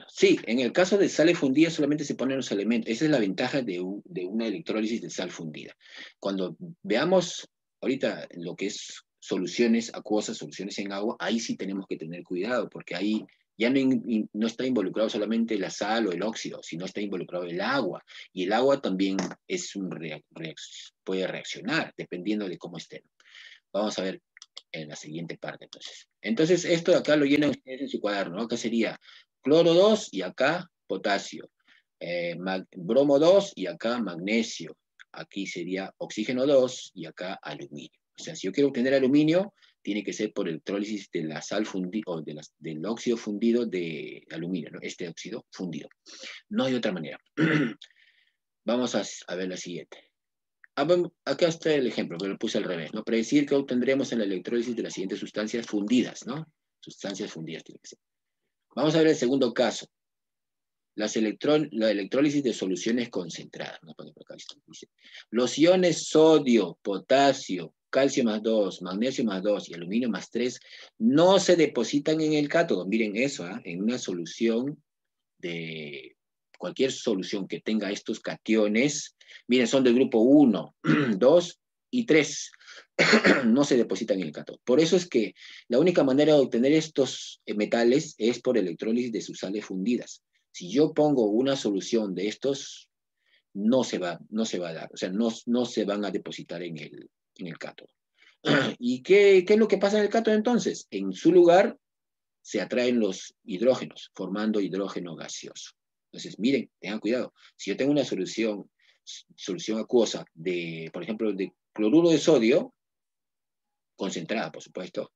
Sí, en el caso de sales fundidas solamente se ponen los elementos. Esa es la ventaja de una electrólisis de sal fundida. Cuando veamos ahorita lo que es soluciones acuosas, soluciones en agua, ahí sí tenemos que tener cuidado, porque ahí ya no está involucrado solamente la sal o el óxido, sino está involucrado el agua. Y el agua también puede reaccionar, dependiendo de cómo esté. Vamos a ver en la siguiente parte, entonces. Entonces, esto de acá lo llenan ustedes en su cuaderno, ¿no? Acá sería cloro 2 y acá potasio. Bromo 2 y acá magnesio. Aquí sería oxígeno 2 y acá aluminio. O sea, si yo quiero obtener aluminio, tiene que ser por electrólisis de la sal fundida, o del óxido fundido de aluminio, ¿no? Este óxido fundido. No hay otra manera. Vamos a ver la siguiente. Acá está el ejemplo, pero lo puse al revés, ¿no? Predecir que obtendremos en la electrólisis de las siguientes sustancias fundidas, ¿no? Sustancias fundidas tiene que ser. Vamos a ver el segundo caso. La electrólisis de soluciones concentradas, ¿no? Por acá dice, los iones sodio, potasio, calcio más 2, magnesio más 2 y aluminio más 3 no se depositan en el cátodo. Miren eso, ¿eh? En una solución de cualquier solución que tenga estos cationes, miren, son del grupo 1, 2 y 3, no se depositan en el cátodo. Por eso es que la única manera de obtener estos metales es por electrólisis de sus sales fundidas. Si yo pongo una solución de estos, no se va a dar, o sea, no se van a depositar en el cátodo. ¿Y qué es lo que pasa en el cátodo entonces? En su lugar se atraen los hidrógenos, formando hidrógeno gaseoso. Entonces, miren, tengan cuidado. Si yo tengo una solución acuosa de, por ejemplo, de cloruro de sodio, concentrada, por supuesto,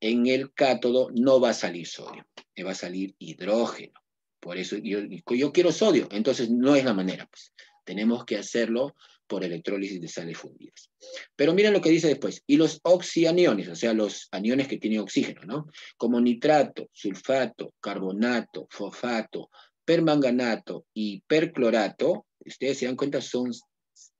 en el cátodo no va a salir sodio, me va a salir hidrógeno. Por eso yo quiero sodio, entonces no es la manera, pues. Tenemos que hacerlo por electrólisis de sales fundidas. Pero miren lo que dice después. Y los oxianiones, o sea, los aniones que tienen oxígeno, ¿no? Como nitrato, sulfato, carbonato, fosfato, permanganato y perclorato, ustedes se dan cuenta,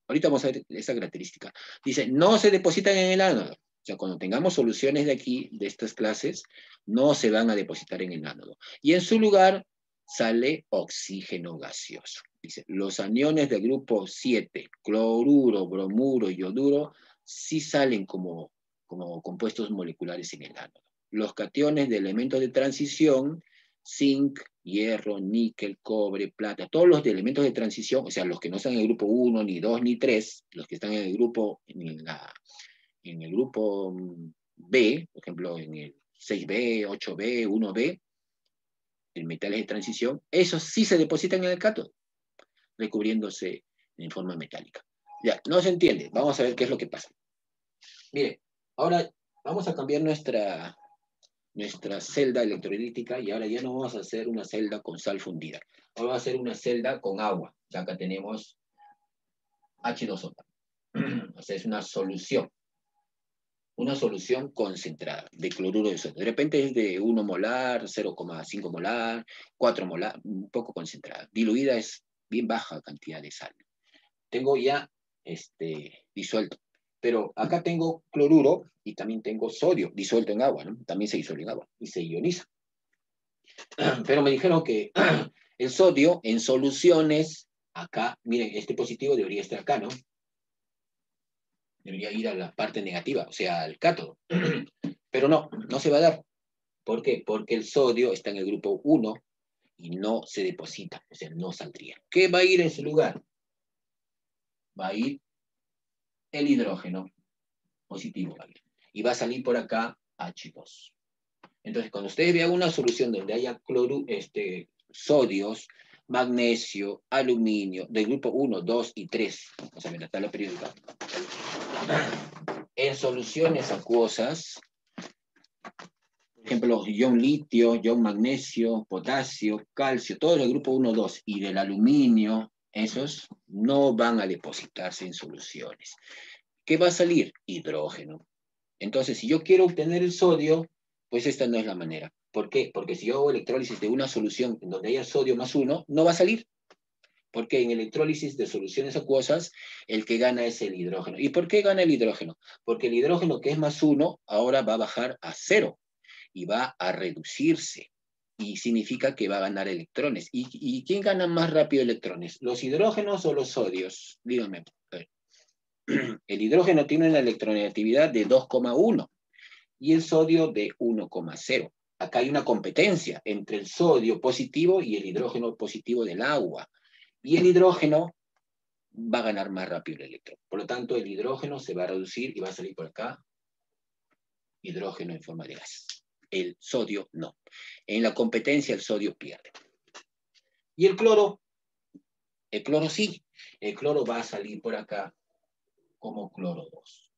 ahorita vamos a ver esa característica. Dice, no se depositan en el ánodo. O sea, cuando tengamos soluciones de aquí, de estas clases, no se van a depositar en el ánodo. Y en su lugar sale oxígeno gaseoso. Dice, los aniones del grupo 7, cloruro, bromuro y yoduro, sí salen como compuestos moleculares en el ánodo. Los cationes de elementos de transición, zinc, hierro, níquel, cobre, plata, todos los de elementos de transición, o sea, los que no están en el grupo 1, ni 2, ni 3, los que están en el grupo, en el grupo B, por ejemplo, en el 6B, 8B, 1B, el metales de transición, esos sí se depositan en el cátodo, recubriéndose en forma metálica. Ya, no se entiende. Vamos a ver qué es lo que pasa. Mire, ahora vamos a cambiar nuestra celda electrolítica y ahora ya no vamos a hacer una celda con sal fundida. Ahora vamos a hacer una celda con agua. Ya acá tenemos H2O. O sea, es una solución concentrada de cloruro de sodio. De repente es de 1 molar, 0,5 molar, 4 molar, un poco concentrada. Diluida es bien baja cantidad de sal. Tengo ya disuelto. Pero acá tengo cloruro y también tengo sodio disuelto en agua, ¿no? También se disuelve en agua y se ioniza. Pero me dijeron que el sodio en soluciones, acá, miren, este positivo debería estar acá, ¿no? Debería ir a la parte negativa, o sea, al cátodo. Pero no se va a dar. ¿Por qué? Porque el sodio está en el grupo 1 y no se deposita, o sea, no saldría. ¿Qué va a ir en su lugar? Va a ir el hidrógeno positivo. Y va a salir por acá H2. Entonces, cuando ustedes vean una solución donde haya sodios, magnesio, aluminio, del grupo 1, 2 y 3, o sea, en la tabla periódica, en soluciones acuosas, por ejemplo, ion litio, ion magnesio, potasio, calcio, todo del grupo 1, 2 y del aluminio, esos no van a depositarse en soluciones. ¿Qué va a salir? Hidrógeno. Entonces, si yo quiero obtener el sodio, pues esta no es la manera. ¿Por qué? Porque si yo hago electrólisis de una solución en donde haya sodio más 1, no va a salir. Porque en electrólisis de soluciones acuosas, el que gana es el hidrógeno. ¿Y por qué gana el hidrógeno? Porque el hidrógeno que es más 1, ahora va a bajar a 0 y va a reducirse. Y significa que va a ganar electrones. ¿Y quién gana más rápido electrones? ¿Los hidrógenos o los sodios? Díganme. El hidrógeno tiene una electronegatividad de 2,1 y el sodio de 1,0. Acá hay una competencia entre el sodio positivo y el hidrógeno positivo del agua. Y el hidrógeno va a ganar más rápido el electrón. Por lo tanto, el hidrógeno se va a reducir y va a salir por acá hidrógeno en forma de gas. El sodio no. En la competencia el sodio pierde. ¿Y el cloro? El cloro sí. El cloro va a salir por acá como cloro 2.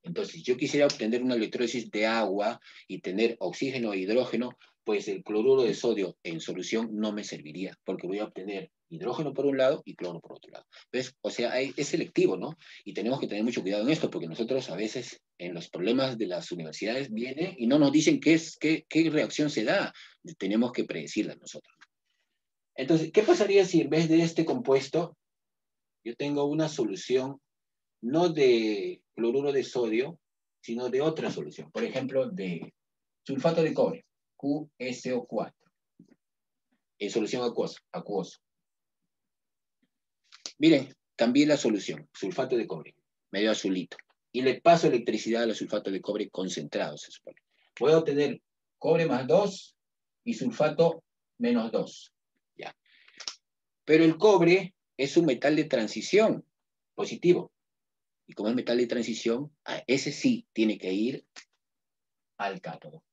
Entonces, si yo quisiera obtener una electrólisis de agua y tener oxígeno e hidrógeno, pues el cloruro de sodio en solución no me serviría, porque voy a obtener hidrógeno por un lado y cloro por otro lado. ¿Ves? O sea, es selectivo, ¿no? Y tenemos que tener mucho cuidado en esto, porque nosotros a veces en los problemas de las universidades viene y no nos dicen qué reacción se da. Tenemos que predecirla nosotros. Entonces, ¿qué pasaría si en vez de este compuesto yo tengo una solución no de cloruro de sodio, sino de otra solución? Por ejemplo, de sulfato de cobre, QSO4, en solución acuosa. Miren, cambié la solución, sulfato de cobre, medio azulito, y le paso electricidad a los sulfatos de cobre concentrados, se supone. Voy a obtener cobre más 2 y sulfato menos 2. Ya. Pero el cobre es un metal de transición positivo. Y como es metal de transición, ese sí tiene que ir al cátodo.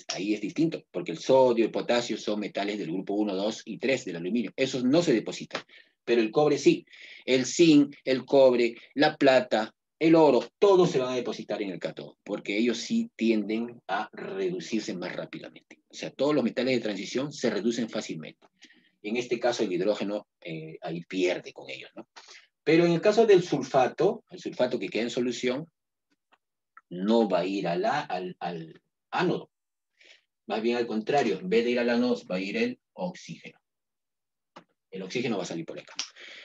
Ahí es distinto, porque el sodio y el potasio son metales del grupo 1, 2 y 3 del aluminio. Esos no se depositan, pero el cobre sí. El zinc, el cobre, la plata, el oro, todos se van a depositar en el cátodo, porque ellos sí tienden a reducirse más rápidamente. O sea, todos los metales de transición se reducen fácilmente. En este caso, el hidrógeno ahí pierde con ellos, ¿no? Pero en el caso del sulfato, el sulfato que queda en solución, no va a ir al ánodo. Más bien al contrario, en vez de ir al ánodo, va a ir el oxígeno. El oxígeno va a salir por acá.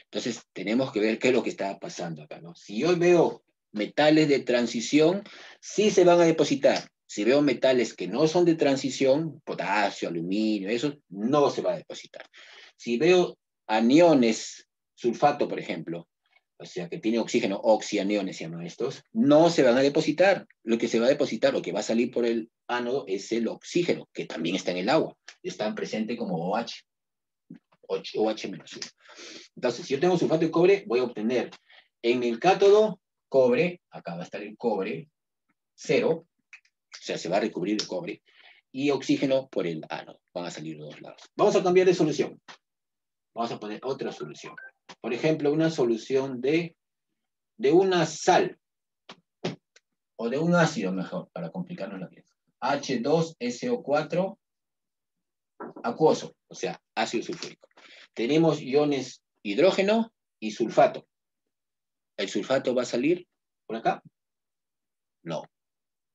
Entonces, tenemos que ver qué es lo que está pasando acá, ¿no? Si yo veo metales de transición, sí se van a depositar. Si veo metales que no son de transición, potasio, aluminio, eso no se va a depositar. Si veo aniones, sulfato, por ejemplo, o sea, que tiene oxígeno, oxianiones se llaman estos, no se van a depositar. Lo que se va a depositar, lo que va a salir por el ánodo es el oxígeno, que también está en el agua. Está presente como OH, OH-1. Entonces, si yo tengo sulfato de cobre, voy a obtener en el cátodo cobre, acá va a estar el cobre, 0, o sea, se va a recubrir de cobre, y oxígeno por el ánodo. Van a salir de dos lados. Vamos a cambiar de solución. Vamos a poner otra solución. Por ejemplo, una solución de una sal, o de un ácido mejor, para complicarnos la vida. H2SO4 acuoso, o sea, ácido sulfúrico. Tenemos iones hidrógeno y sulfato. ¿El sulfato va a salir por acá? No.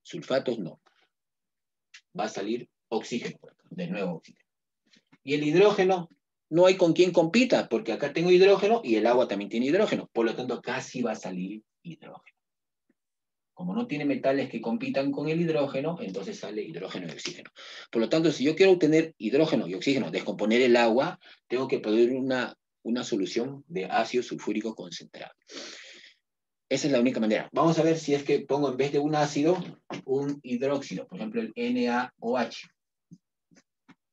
Sulfatos no. Va a salir oxígeno por acá, de nuevo oxígeno. ¿Y el hidrógeno? no hay con quién compita, porque acá tengo hidrógeno y el agua también tiene hidrógeno. Por lo tanto, acá sí va a salir hidrógeno. Como no tiene metales que compitan con el hidrógeno, entonces sale hidrógeno y oxígeno. Por lo tanto, si yo quiero obtener hidrógeno y oxígeno, descomponer el agua, tengo que producir una solución de ácido sulfúrico concentrado. Esa es la única manera. Vamos a ver si es que pongo en vez de un ácido, un hidróxido, por ejemplo el NaOH.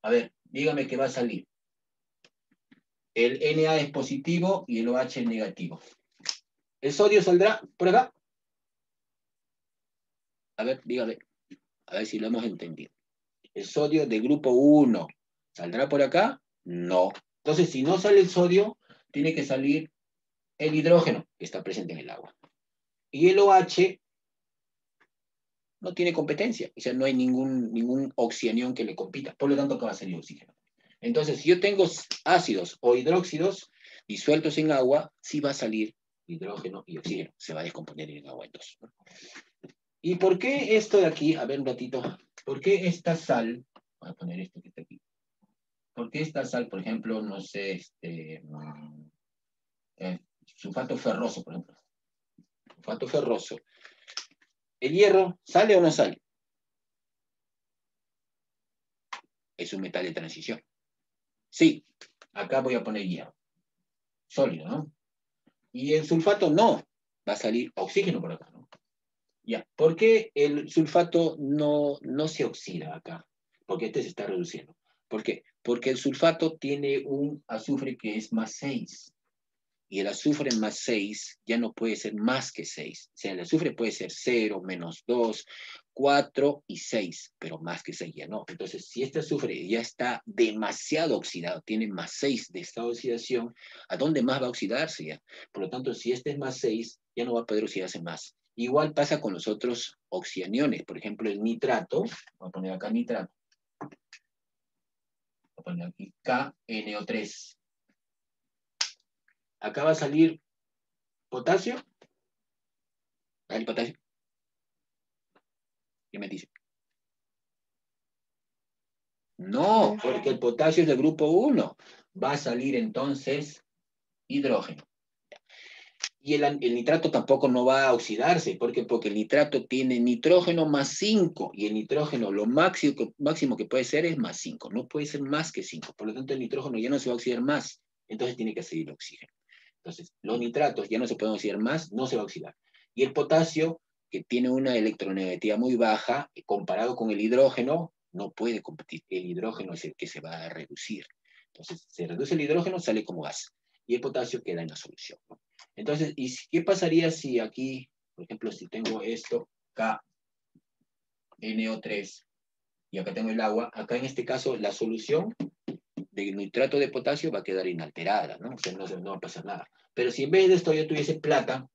A ver, dígame qué va a salir. El Na es positivo y el OH es negativo. ¿El sodio saldrá por acá? A ver, dígame. A ver si lo hemos entendido. El sodio de grupo 1, ¿saldrá por acá? No. Entonces, si no sale el sodio, tiene que salir el hidrógeno que está presente en el agua. Y el OH no tiene competencia. O sea, no hay ningún oxianión que le compita. Por lo tanto, acá va a salir oxígeno. Entonces, si yo tengo ácidos o hidróxidos disueltos en agua, sí va a salir hidrógeno y oxígeno. Se va a descomponer en el agua entonces. ¿Y por qué esto de aquí? A ver un ratito. ¿Por qué esta sal? Voy a poner esto que está aquí. ¿Por qué esta sal, por ejemplo, no sé, sulfato ferroso, por ejemplo? Sulfato ferroso. ¿El hierro sale o no sale? Es un metal de transición. Sí, acá voy a poner hierro. Sólido, ¿no? Y el sulfato no. Va a salir oxígeno por acá, ¿no? Ya. ¿Por qué el sulfato no se oxida acá? Porque este se está reduciendo. ¿Por qué? Porque el sulfato tiene un azufre que es más 6. Y el azufre más 6 ya no puede ser más que 6. O sea, el azufre puede ser 0, -2, 4 y 6, pero más que 6 ya no. Entonces, si este azufre ya está demasiado oxidado, tiene más 6 de estado de oxidación, ¿a dónde más va a oxidarse ya? Por lo tanto, si este es más 6, ya no va a poder oxidarse más. Igual pasa con los otros oxianiones. Por ejemplo, el nitrato, voy a poner acá nitrato, voy a poner aquí KNO3. Acá va a salir potasio. ¿El potasio? ¿Qué me dice? No, porque el potasio es del grupo 1. Va a salir entonces hidrógeno. Y el nitrato tampoco no va a oxidarse. ¿Por qué? Porque el nitrato tiene nitrógeno más 5. Y el nitrógeno lo máximo que puede ser es más 5. No puede ser más que 5. Por lo tanto, el nitrógeno ya no se va a oxidar más. Entonces tiene que seguir el oxígeno. Entonces, los nitratos ya no se pueden oxidar más, no se va a oxidar. Y el potasio, que tiene una electronegatividad muy baja, comparado con el hidrógeno, no puede competir. El hidrógeno es el que se va a reducir. Entonces, se reduce el hidrógeno, sale como gas. Y el potasio queda en la solución, ¿no? Entonces, ¿qué pasaría si aquí, por ejemplo, si tengo esto, KNO3, y acá tengo el agua, acá en este caso la solución del nitrato de potasio va a quedar inalterada, ¿no? O sea, no va a pasar nada. Pero si en vez de esto yo tuviese plata,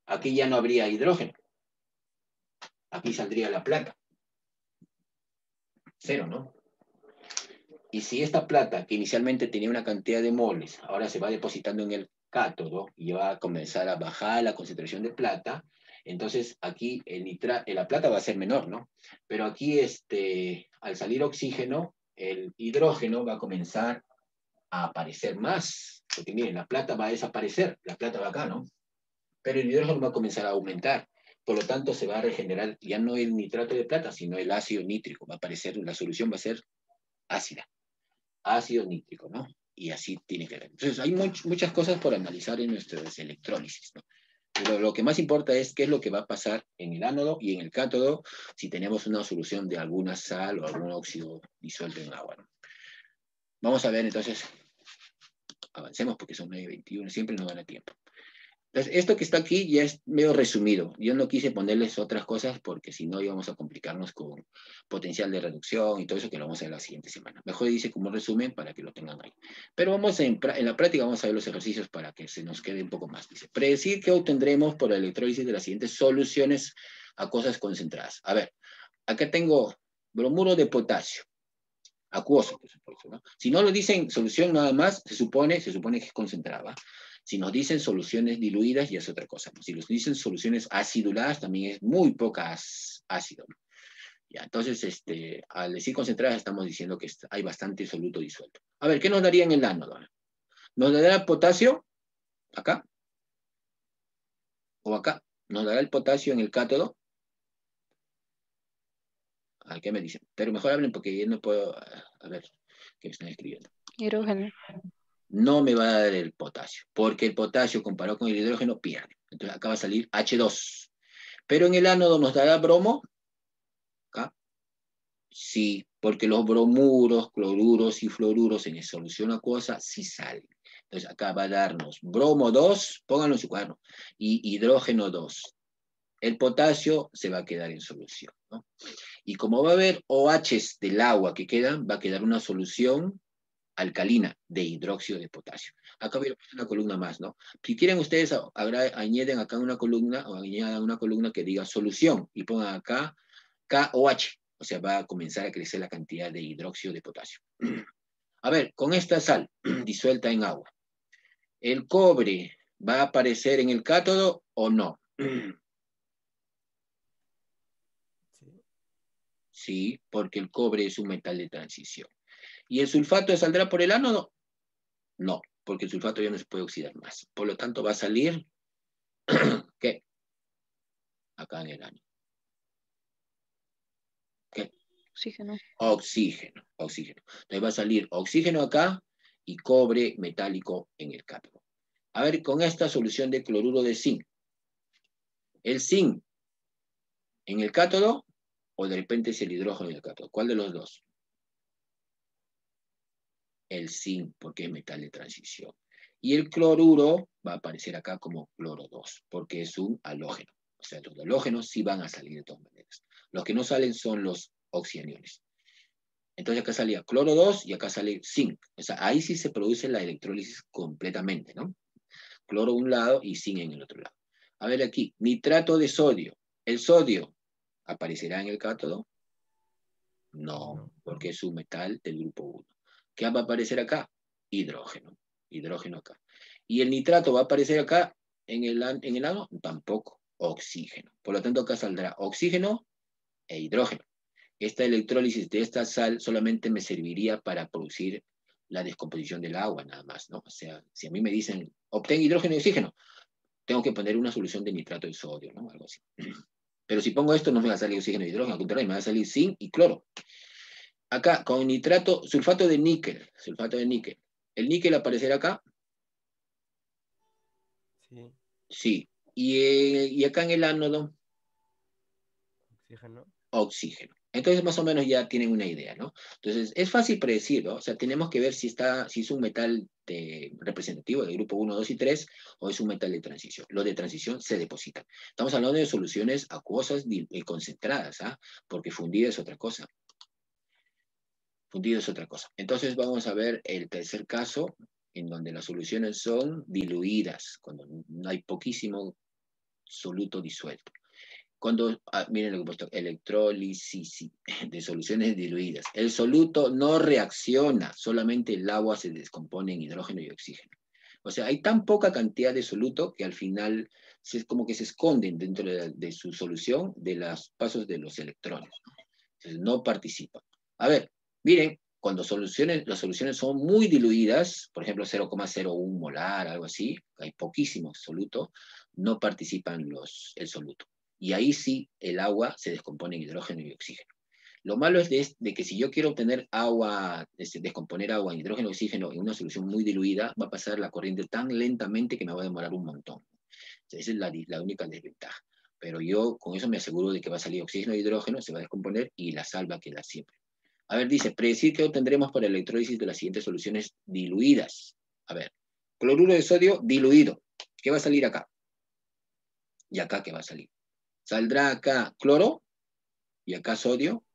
aquí ya no habría hidrógeno. Aquí saldría la plata. 0, ¿no? Y si esta plata, que inicialmente tenía una cantidad de moles, ahora se va depositando en el cátodo y va a comenzar a bajar la concentración de plata, entonces aquí la plata va a ser menor, ¿no? Pero aquí, al salir oxígeno, el hidrógeno va a comenzar a aparecer más. Porque miren, la plata va a desaparecer, la plata va acá, ¿no? Pero el hidrógeno va a comenzar a aumentar. Por lo tanto, se va a regenerar ya no el nitrato de plata, sino el ácido nítrico. Va a aparecer, la solución va a ser ácida. Ácido nítrico, ¿no? Y así tiene que ver. Entonces, hay muchas cosas por analizar en nuestras electrólisis, ¿no? Pero lo que más importa es qué es lo que va a pasar en el ánodo y en el cátodo si tenemos una solución de alguna sal o algún óxido disuelto en agua, ¿no? Vamos a ver entonces, avancemos porque son 9:21, siempre nos dan a tiempo. Entonces, esto que está aquí ya es medio resumido. Yo no quise ponerles otras cosas porque si no íbamos a complicarnos con potencial de reducción y todo eso que lo vamos a ver la siguiente semana. Mejor dice como resumen para que lo tengan ahí. Pero en la práctica vamos a ver los ejercicios para que se nos quede un poco más. Dice, predecir qué obtendremos por la electrólisis de las siguientes soluciones a cosas concentradas. A ver, acá tengo bromuro de potasio. Acuoso, por supuesto, ¿no? Si no lo dicen solución nada más, se supone que es concentrada. Si nos dicen soluciones diluidas, ya es otra cosa, ¿no? Si nos dicen soluciones aciduladas, también es muy poca ácido, ¿no? Ya, entonces, al decir concentradas estamos diciendo que hay bastante soluto disuelto. A ver, ¿qué nos daría en el ánodo? ¿Nos dará potasio? Acá. O acá. ¿Nos dará el potasio en el cátodo? ¿Qué me dicen? Pero mejor hablen porque yo no puedo... A ver, ¿qué me están escribiendo? Hidrógeno. No me va a dar el potasio, porque el potasio comparado con el hidrógeno pierde. Entonces acá va a salir H2. Pero en el ánodo nos dará bromo. Acá. Sí, porque los bromuros, cloruros y fluoruros en solución acuosa sí salen. Entonces acá va a darnos bromo 2, pónganlo en su cuaderno, y hidrógeno 2. El potasio se va a quedar en solución, ¿no? Y como va a haber OHs del agua que quedan, va a quedar una solución alcalina de hidróxido de potasio. Acá voy a poner una columna más, ¿no? Si quieren ustedes añaden acá una columna, o añadan una columna que diga solución, y pongan acá KOH, o sea, va a comenzar a crecer la cantidad de hidróxido de potasio. A ver, con esta sal disuelta en agua, ¿el cobre va a aparecer en el cátodo o no? Sí, porque el cobre es un metal de transición. ¿Y el sulfato saldrá por el ánodo? No, porque el sulfato ya no se puede oxidar más. Por lo tanto, va a salir, ¿qué? Acá en el ánodo. ¿Qué? Oxígeno. Oxígeno, oxígeno. Entonces va a salir oxígeno acá y cobre metálico en el cátodo. A ver, con esta solución de cloruro de zinc. ¿El zinc en el cátodo o de repente es el hidrógeno en el cátodo? ¿Cuál de los dos? El zinc, porque es metal de transición. Y el cloruro va a aparecer acá como cloro 2, porque es un halógeno. O sea, los halógenos sí van a salir de todas maneras. Los que no salen son los oxianiones. Entonces acá salía cloro 2 y acá sale zinc. O sea, ahí sí se produce la electrólisis completamente, ¿no? Cloro un lado y zinc en el otro lado. A ver aquí, nitrato de sodio. ¿El sodio aparecerá en el cátodo? No, porque es un metal del grupo 1. ¿Qué va a aparecer acá? Hidrógeno. Hidrógeno acá. ¿Y el nitrato va a aparecer acá en el ánodo? Tampoco. Oxígeno. Por lo tanto, acá saldrá oxígeno e hidrógeno. Esta electrólisis de esta sal solamente me serviría para producir la descomposición del agua, nada más, ¿no? O sea, si a mí me dicen, obtén hidrógeno y oxígeno, tengo que poner una solución de nitrato de sodio, ¿no? Algo así. Pero si pongo esto, no me va a salir oxígeno y hidrógeno, al contrario, me va a salir zinc y cloro. Acá, con nitrato, sulfato de níquel, sulfato de níquel. ¿El níquel aparecerá acá? Sí. Sí. Y acá en el ánodo, Oxígeno. oxígeno. Entonces, más o menos ya tienen una idea, ¿no? Entonces, es fácil predecir, ¿no? O sea, tenemos que ver si es un metal representativo del grupo 1, 2 y 3 o es un metal de transición. Los de transición se depositan. Estamos hablando de soluciones acuosas y concentradas, ¿ah? Porque fundida es otra cosa. Fundido es otra cosa. Entonces vamos a ver el tercer caso, en donde las soluciones son diluidas, cuando hay poquísimo soluto disuelto. Cuando, miren lo que he puesto, electrólisis de soluciones diluidas. El soluto no reacciona, solamente el agua se descompone en hidrógeno y oxígeno. O sea, hay tan poca cantidad de soluto que al final como que se esconden dentro de su solución de los pasos de los electrones. Entonces, no participan. A ver, miren, cuando las soluciones son muy diluidas, por ejemplo 0,01 molar, algo así, hay poquísimo soluto, no participan el soluto. Y ahí sí el agua se descompone en hidrógeno y oxígeno. Lo malo es de que si yo quiero obtener agua, descomponer agua en hidrógeno y oxígeno en una solución muy diluida, va a pasar la corriente tan lentamente que me va a demorar un montón. Esa es la única desventaja. Pero yo con eso me aseguro de que va a salir oxígeno e hidrógeno, se va a descomponer y la sal va a quedar siempre. A ver, dice, predecir qué obtendremos por electrólisis de las siguientes soluciones diluidas. A ver, cloruro de sodio diluido. ¿Qué va a salir acá? ¿Y acá qué va a salir? ¿Saldrá acá cloro y acá sodio?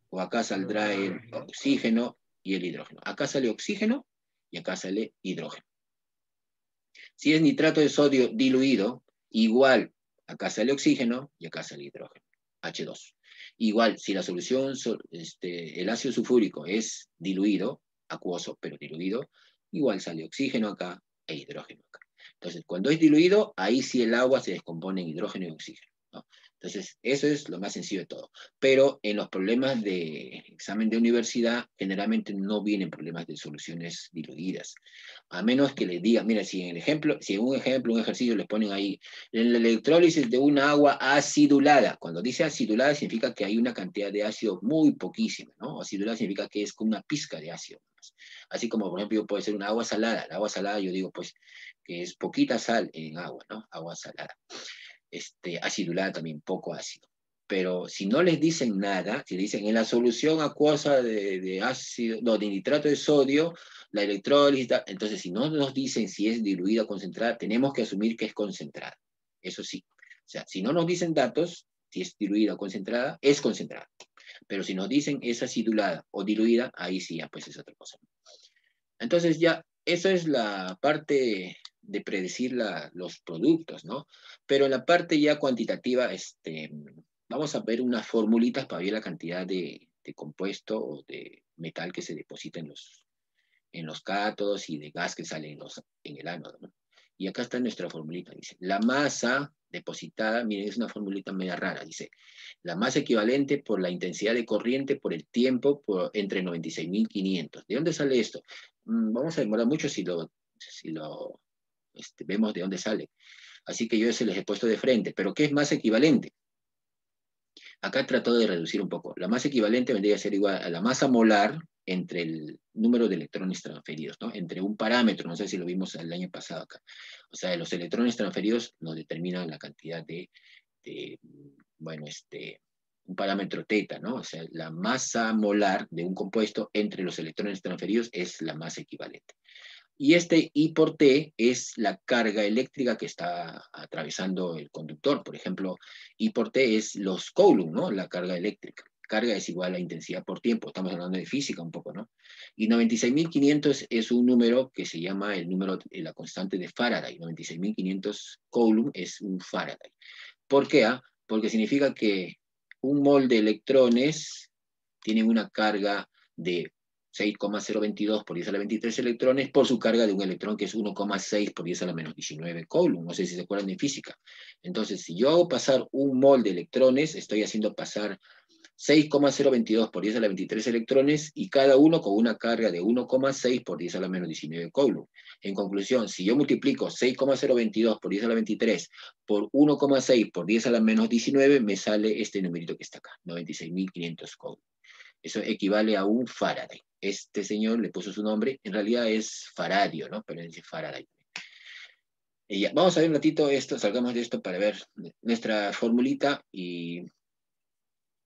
¿O acá saldrá el oxígeno y el hidrógeno? Acá sale oxígeno y acá sale hidrógeno. Si es nitrato de sodio diluido, igual, acá sale oxígeno y acá sale hidrógeno, H2. Igual, si la solución, el ácido sulfúrico es diluido, acuoso, pero diluido, igual sale oxígeno acá e hidrógeno acá. Entonces, cuando es diluido, ahí sí el agua se descompone en hidrógeno y oxígeno, ¿no? Entonces, eso es lo más sencillo de todo. Pero en los problemas de examen de universidad, generalmente no vienen problemas de soluciones diluidas. A menos que les digan, mira, si en un ejercicio les ponen ahí, en la electrólisis de una agua acidulada. Cuando dice acidulada significa que hay una cantidad de ácido muy poquísima, ¿no? Acidulada significa que es con una pizca de ácido. Así como, por ejemplo, puede ser una agua salada. La agua salada, yo digo, pues, que es poquita sal en agua, ¿no? Agua salada. Acidulada también, poco ácido. Pero si no les dicen nada, si le dicen en la solución acuosa de ácido, no, de nitrato de sodio, la electrólisis, entonces si no nos dicen si es diluida o concentrada, tenemos que asumir que es concentrada. Eso sí. O sea, si no nos dicen datos, si es diluida o concentrada, es concentrada. Pero si nos dicen es acidulada o diluida, ahí sí, ya pues es otra cosa. Entonces ya, eso es la parte de predecir los productos, ¿no? Pero en la parte ya cuantitativa, vamos a ver unas formulitas para ver la cantidad de compuesto o de metal que se deposita en los cátodos y de gas que sale en el ánodo, ¿no? Y acá está nuestra formulita, dice, la masa depositada, miren, es una formulita media rara, dice, la masa equivalente por la intensidad de corriente por el tiempo entre 96.500. ¿De dónde sale esto? Vamos a demorar mucho si lo vemos de dónde sale. Así que yo se les he puesto de frente. ¿Pero qué es masa equivalente? Acá trato de reducir un poco. La masa equivalente vendría a ser igual a la masa molar entre el número de electrones transferidos, ¿no? Entre un parámetro, no sé si lo vimos el año pasado acá. O sea, los electrones transferidos nos determinan la cantidad bueno, un parámetro teta, ¿no? O sea, la masa molar de un compuesto entre los electrones transferidos es la masa equivalente. Y I por T es la carga eléctrica que está atravesando el conductor. Por ejemplo, I por T es los Coulomb, ¿no? La carga eléctrica. Carga es igual a intensidad por tiempo. Estamos hablando de física un poco, ¿no? Y 96.500 es un número que se llama el número, la constante de Faraday. 96.500 Coulomb es un Faraday. ¿Por qué? Porque significa que un mol de electrones tiene una carga de 6,022 por 10 a la 23 electrones por su carga de un electrón que es 1,6 por 10 a la menos 19 Coulomb. No sé si se acuerdan de física. Entonces, si yo hago pasar un mol de electrones, estoy haciendo pasar 6,022 por 10 a la 23 electrones y cada uno con una carga de 1,6 por 10 a la menos 19 Coulomb. En conclusión, si yo multiplico 6,022 por 10 a la 23 por 1,6 por 10 a la menos 19, me sale este numerito que está acá, 96.500 Coulomb. Eso equivale a un Faraday. Este señor le puso su nombre, en realidad es Faradio, ¿no? Pero dice Faraday. Y ya, vamos a ver un ratito esto, salgamos de esto para ver nuestra formulita y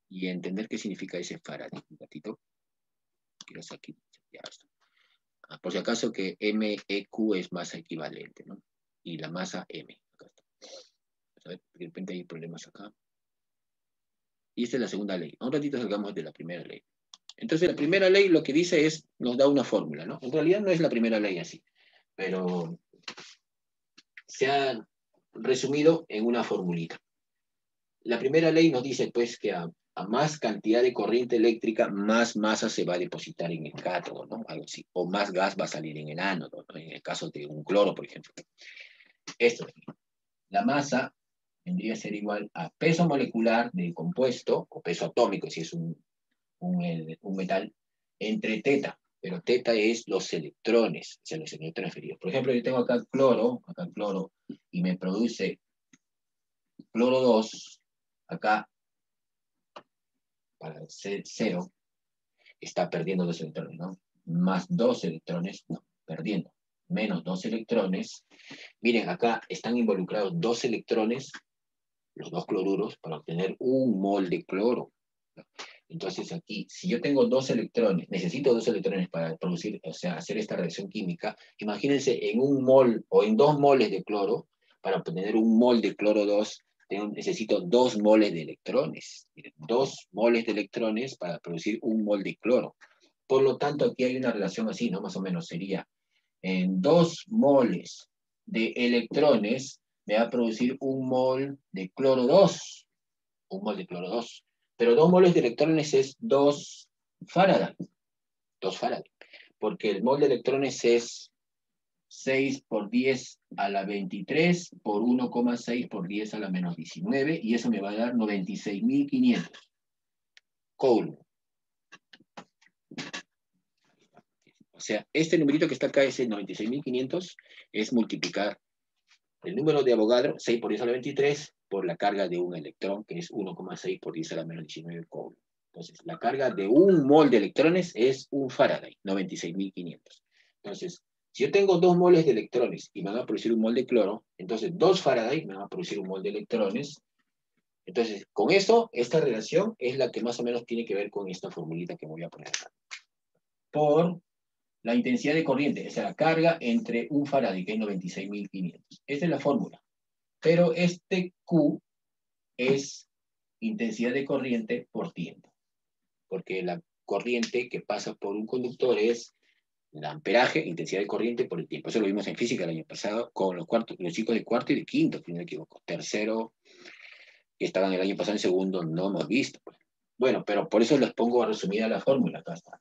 entender qué significa ese Faraday. Un ratito. Quiero aquí. Ya está. Por si acaso que MEQ es masa equivalente, ¿no? Y la masa M. Acá está. A ver, de repente hay problemas acá. Y esta es la segunda ley. Un ratito salgamos de la primera ley. Entonces, la primera ley lo que dice es, nos da una fórmula, ¿no? En realidad no es la primera ley así, pero se ha resumido en una formulita. La primera ley nos dice, pues, que a más cantidad de corriente eléctrica, más masa se va a depositar en el cátodo, ¿no? Algo así. O más gas va a salir en el ánodo, ¿no? En el caso de un cloro, por ejemplo. Esto, la masa vendría a ser igual a peso molecular del compuesto, o peso atómico, si es un metal, entre teta. Pero teta es los electrones, o sea, los electrones transferidos. Por ejemplo, yo tengo acá cloro, y me produce cloro 2, acá, para ser 0, está perdiendo 2 electrones, ¿no? Más 2 electrones, no, perdiendo. Menos 2 electrones. Miren, acá están involucrados 2 electrones, los 2 cloruros, para obtener un mol de cloro. Entonces aquí, si yo tengo 2 electrones, necesito 2 electrones para producir, o sea, hacer esta reacción química, imagínense en un mol o en 2 moles de cloro, para obtener un mol de cloro 2, necesito 2 moles de electrones. 2 moles de electrones para producir un mol de cloro. Por lo tanto, aquí hay una relación así, ¿no? Más o menos sería, en 2 moles de electrones, me va a producir un mol de cloro 2. Un mol de cloro 2. Pero 2 moles de electrones es 2 Faraday. 2 Faraday. Porque el mol de electrones es 6 por 10 a la 23 por 1,6 por 10 a la menos 19, y eso me va a dar 96.500 Coulomb. O sea, este numerito que está acá, ese 96.500, es multiplicar el número de Avogadro, 6 por 10 a la 23, por la carga de un electrón, que es 1,6 por 10 a la menos 19 Coulomb. Entonces, la carga de un mol de electrones es un Faraday, 96.500. Entonces, si yo tengo 2 moles de electrones y me van a producir un mol de cloro, entonces 2 Faraday me van a producir un mol de electrones. Entonces, con eso, esta relación es la que más o menos tiene que ver con esta formulita que voy a poner acá. Por la intensidad de corriente, o sea, la carga entre un Faraday, que es 96.500. Esta es la fórmula. Pero este Q es intensidad de corriente por tiempo. Porque la corriente que pasa por un conductor es el amperaje, intensidad de corriente por el tiempo. Eso lo vimos en física el año pasado con los chicos de cuarto y de quinto, si no me equivoco. Tercero, que estaban el año pasado, en segundo no hemos visto. Pues. Bueno, pero por eso les pongo resumida la fórmula, acá está.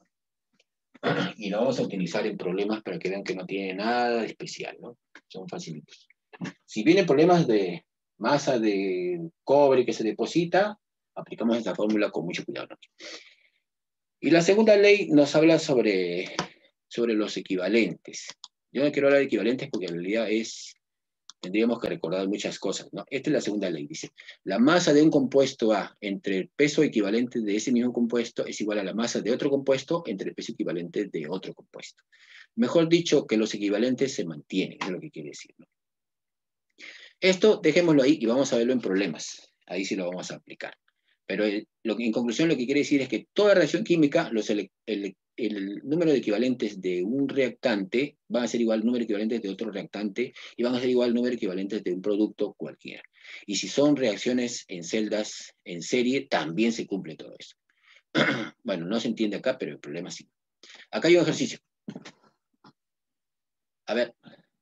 Y lo vamos a utilizar en problemas para que vean que no tiene nada de especial, ¿no? Son facilitos. Si vienen problemas de masa de cobre que se deposita, aplicamos esta fórmula con mucho cuidado, ¿no? Y la segunda ley nos habla sobre los equivalentes. Yo no quiero hablar de equivalentes porque en realidad tendríamos que recordar muchas cosas, ¿no? Esta es la segunda ley, dice, la masa de un compuesto A entre el peso equivalente de ese mismo compuesto es igual a la masa de otro compuesto entre el peso equivalente de otro compuesto. Mejor dicho, que los equivalentes se mantienen, es lo que quiere decir, ¿no? Esto dejémoslo ahí y vamos a verlo en problemas. Ahí sí lo vamos a aplicar. Pero en conclusión lo que quiere decir es que toda reacción química, el número de equivalentes de un reactante va a ser igual al número de equivalentes de otro reactante y van a ser igual al número de equivalentes de un producto cualquiera. Y si son reacciones en celdas en serie, también se cumple todo eso. Bueno, no se entiende acá, pero el problema sí. Acá hay un ejercicio. A ver,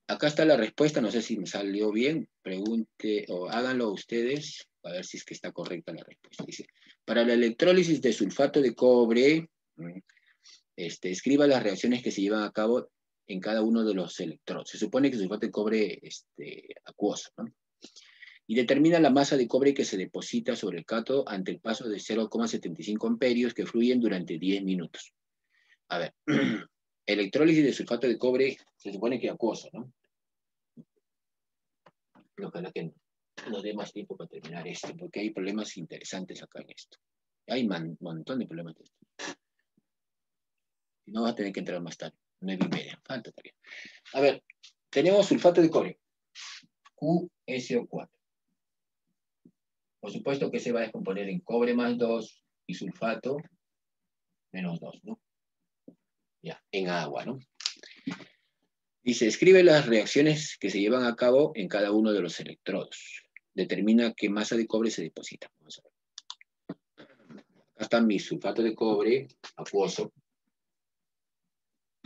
acá está la respuesta, no sé si me salió bien, pregunte o háganlo ustedes, a ver si es que está correcta la respuesta. Dice, para la electrólisis de sulfato de cobre, escriba las reacciones que se llevan a cabo en cada uno de los electrodos. Se supone que el sulfato de cobre acuoso, ¿no? Y determina la masa de cobre que se deposita sobre el cátodo ante el paso de 0,75 amperios que fluyen durante 10 minutos. A ver, electrólisis de sulfato de cobre se supone que acuoso, ¿no? Ojalá que nos dé más tiempo para terminar esto, porque hay problemas interesantes acá en esto. Hay un montón de problemas de esto. Si no, vas a tener que entrar más tarde, 9:30, falta todavía. A ver, tenemos sulfato de cobre, QSO4. Por supuesto que se va a descomponer en cobre más 2 y sulfato menos 2, ¿no? Ya, en agua, ¿no? Dice, escribe las reacciones que se llevan a cabo en cada uno de los electrodos. Determina qué masa de cobre se deposita. Vamos a ver. Acá está mi sulfato de cobre acuoso.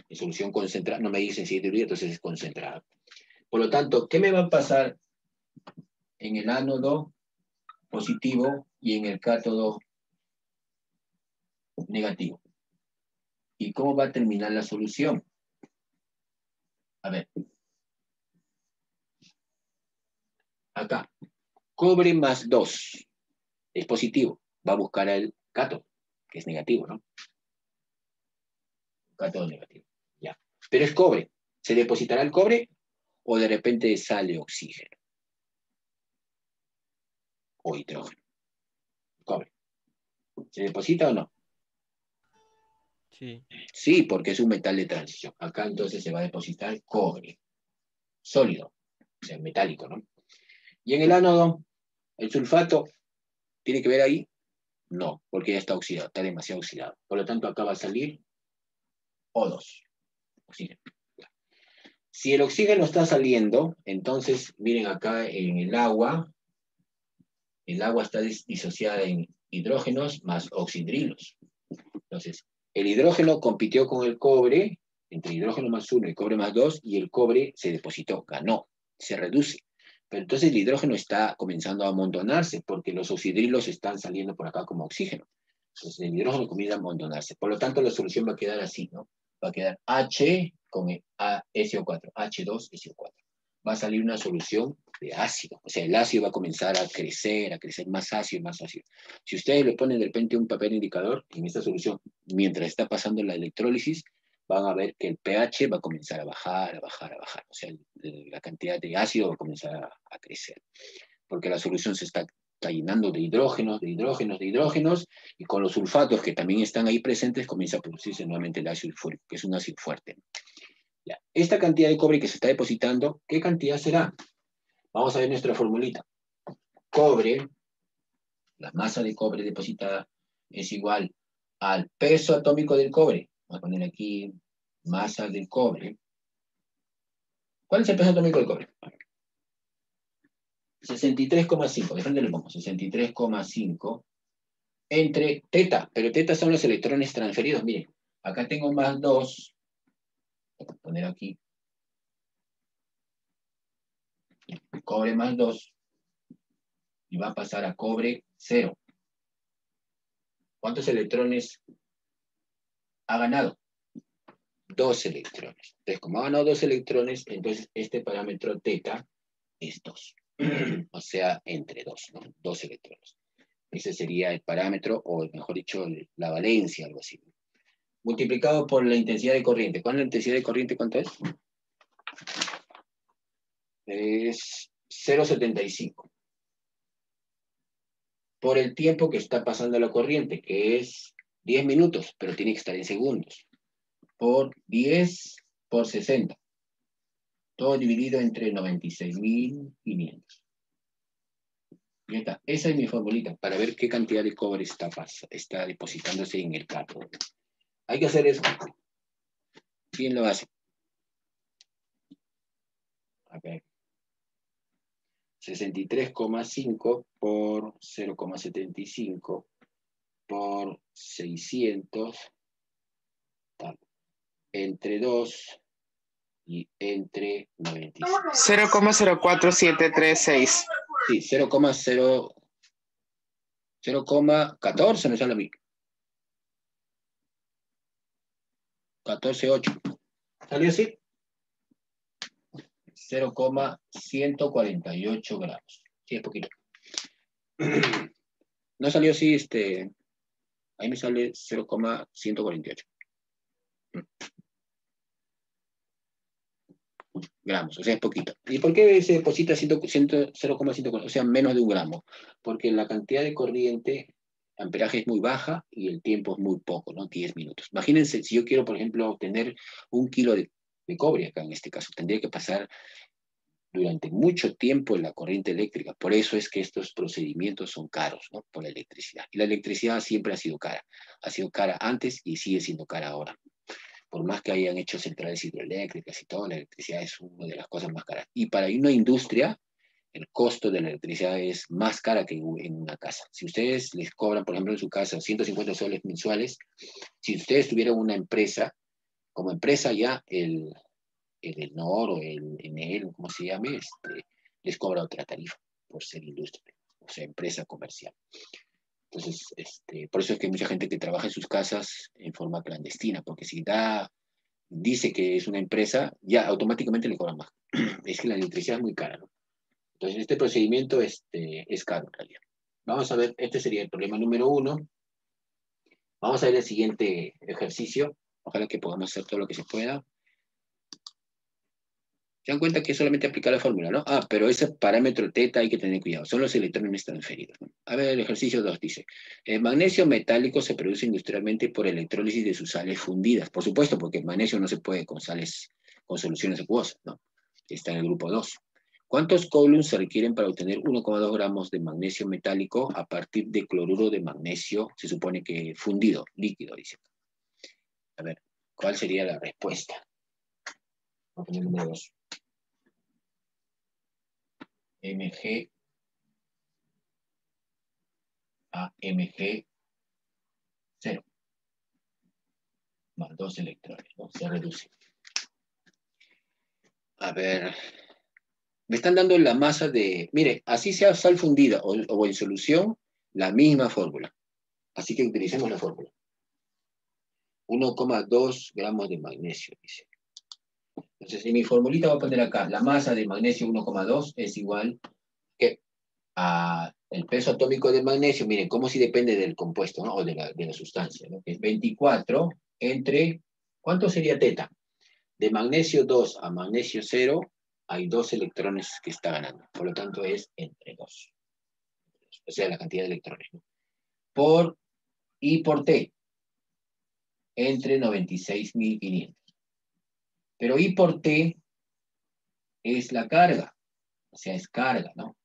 En solución concentrada, no me dicen si es diluida, entonces es concentrada. Por lo tanto, ¿qué me va a pasar en el ánodo positivo y en el cátodo negativo? ¿Y cómo va a terminar la solución? A ver. Acá. Cobre más 2 es positivo. Va a buscar el cátodo, que es negativo, ¿no? Cátodo negativo. Ya. Pero es cobre. ¿Se depositará el cobre o de repente sale oxígeno? O hidrógeno. Cobre. ¿Se deposita o no? Sí. Sí, porque es un metal de transición. Acá entonces se va a depositar cobre. Sólido. O sea, metálico, ¿no? Y en el ánodo, el sulfato, ¿tiene que ver ahí? No, porque ya está oxidado, está demasiado oxidado. Por lo tanto, acá va a salir O2. Oxígeno. Si el oxígeno está saliendo, entonces, miren acá en el agua está disociada en hidrógenos más oxidrilos. Entonces, el hidrógeno compitió con el cobre, entre hidrógeno más 1 y cobre más 2, y el cobre se depositó, ganó, se reduce. Pero entonces el hidrógeno está comenzando a amontonarse, porque los oxidrilos están saliendo por acá como oxígeno. Entonces el hidrógeno comienza a amontonarse. Por lo tanto, la solución va a quedar así, ¿no? Va a quedar H con el SO4, H2SO4. Va a salir una solución de ácido. O sea, el ácido va a comenzar a crecer más ácido y más ácido. Si ustedes le ponen de repente un papel indicador en esta solución, mientras está pasando la electrólisis, van a ver que el pH va a comenzar a bajar, a bajar, a bajar. O sea, la cantidad de ácido va a comenzar a crecer. Porque la solución se está llenando de hidrógenos, de hidrógenos, de hidrógenos, y con los sulfatos que también están ahí presentes, comienza a producirse nuevamente el ácido sulfúrico, que es un ácido fuerte. Ya. Esta cantidad de cobre que se está depositando, ¿qué cantidad será? Vamos a ver nuestra formulita. Cobre, la masa de cobre depositada es igual al peso atómico del cobre. Vamos a poner aquí masa del cobre. ¿Cuál es el peso atómico del cobre? 63,5. ¿De dónde le pongo? 63,5 entre teta. Pero teta son los electrones transferidos. Miren, acá tengo más 2. Voy a poner aquí. Cobre más 2. Y va a pasar a cobre 0. ¿Cuántos electrones ha ganado? 2 electrones. Entonces, como ha ganado 2 electrones, entonces este parámetro teta es 2. O sea, entre 2, ¿no? 2 electrones. Ese sería el parámetro, o mejor dicho, la valencia, algo así. Multiplicado por la intensidad de corriente. ¿Cuál es la intensidad de corriente? ¿Cuánto es? Es 0,75. Por el tiempo que está pasando la corriente, que es 10 minutos, pero tiene que estar en segundos. Por 10 por 60. Todo dividido entre 96.500. Ya está. Esa es mi formulita para ver qué cantidad de cobre está depositándose en el cátodo. Hay que hacer eso. ¿Quién lo hace? A ver. 63,5 por 0,75 por 600 entre 2 y entre 96. 0,04736. Sí, 0,14 me sale a mí. 14,8. ¿Salió así? 0,148 gramos. Sí, es poquito. No salió así, ahí me sale 0,148 gramos, o sea, es poquito. ¿Y por qué se deposita 0,140? O sea, menos de 1 gramo? Porque la cantidad de corriente, amperaje es muy baja y el tiempo es muy poco, ¿no? 10 minutos. Imagínense, si yo quiero, por ejemplo, obtener 1 kilo de cobre acá en este caso, tendría que pasar durante mucho tiempo en la corriente eléctrica. Por eso es que estos procedimientos son caros, ¿no? Por la electricidad. Y la electricidad siempre ha sido cara. Ha sido cara antes y sigue siendo cara ahora. Por más que hayan hecho centrales hidroeléctricas y todo, la electricidad es una de las cosas más caras. Y para una industria, el costo de la electricidad es más cara que en una casa. Si ustedes les cobran, por ejemplo, en su casa 150 soles mensuales, si ustedes tuvieran una empresa, como empresa ya el ENOR o el ENEL, como se llame, les cobra otra tarifa por ser industria, o sea, empresa comercial. Entonces, por eso es que hay mucha gente que trabaja en sus casas en forma clandestina, porque si dice que es una empresa, ya automáticamente le cobran más. Es que la electricidad es muy cara, ¿no? Entonces, este procedimiento es caro en realidad. Vamos a ver, este sería el problema número 1. Vamos a ver el siguiente ejercicio. Ojalá que podamos hacer todo lo que se pueda. Se dan cuenta que es solamente aplicar la fórmula, ¿no? Pero ese parámetro teta hay que tener cuidado. Son los electrones transferidos, ¿no? A ver, el ejercicio 2 dice, el magnesio metálico se produce industrialmente por electrólisis de sus sales fundidas. Por supuesto, porque el magnesio no se puede con soluciones acuosas, ¿no? Está en el grupo 2. ¿Cuántos coulombs se requieren para obtener 1,2 gramos de magnesio metálico a partir de cloruro de magnesio, se supone que fundido, líquido, dice? A ver, ¿cuál sería la respuesta? Vamos a poner el número 2. Mg a Mg 0 más 2 electrones, ¿no? Se reduce. A ver, me están dando la masa de, mire, así sea sal fundida o en solución, la misma fórmula. Así que utilicemos la fórmula. 1,2 gramos de magnesio, dice. Entonces, en mi formulita voy a poner acá, la masa de magnesio 1,2 es igual que a el peso atómico del magnesio, miren, cómo si depende del compuesto, ¿no? O de la sustancia, ¿no? Que es 24 entre, ¿cuánto sería teta? De magnesio 2 a magnesio 0 hay 2 electrones que está ganando. Por lo tanto, es entre 2. O sea, la cantidad de electrones, ¿no? Por I por T, entre 96.500. Pero I por T es la carga, o sea, es carga, ¿no?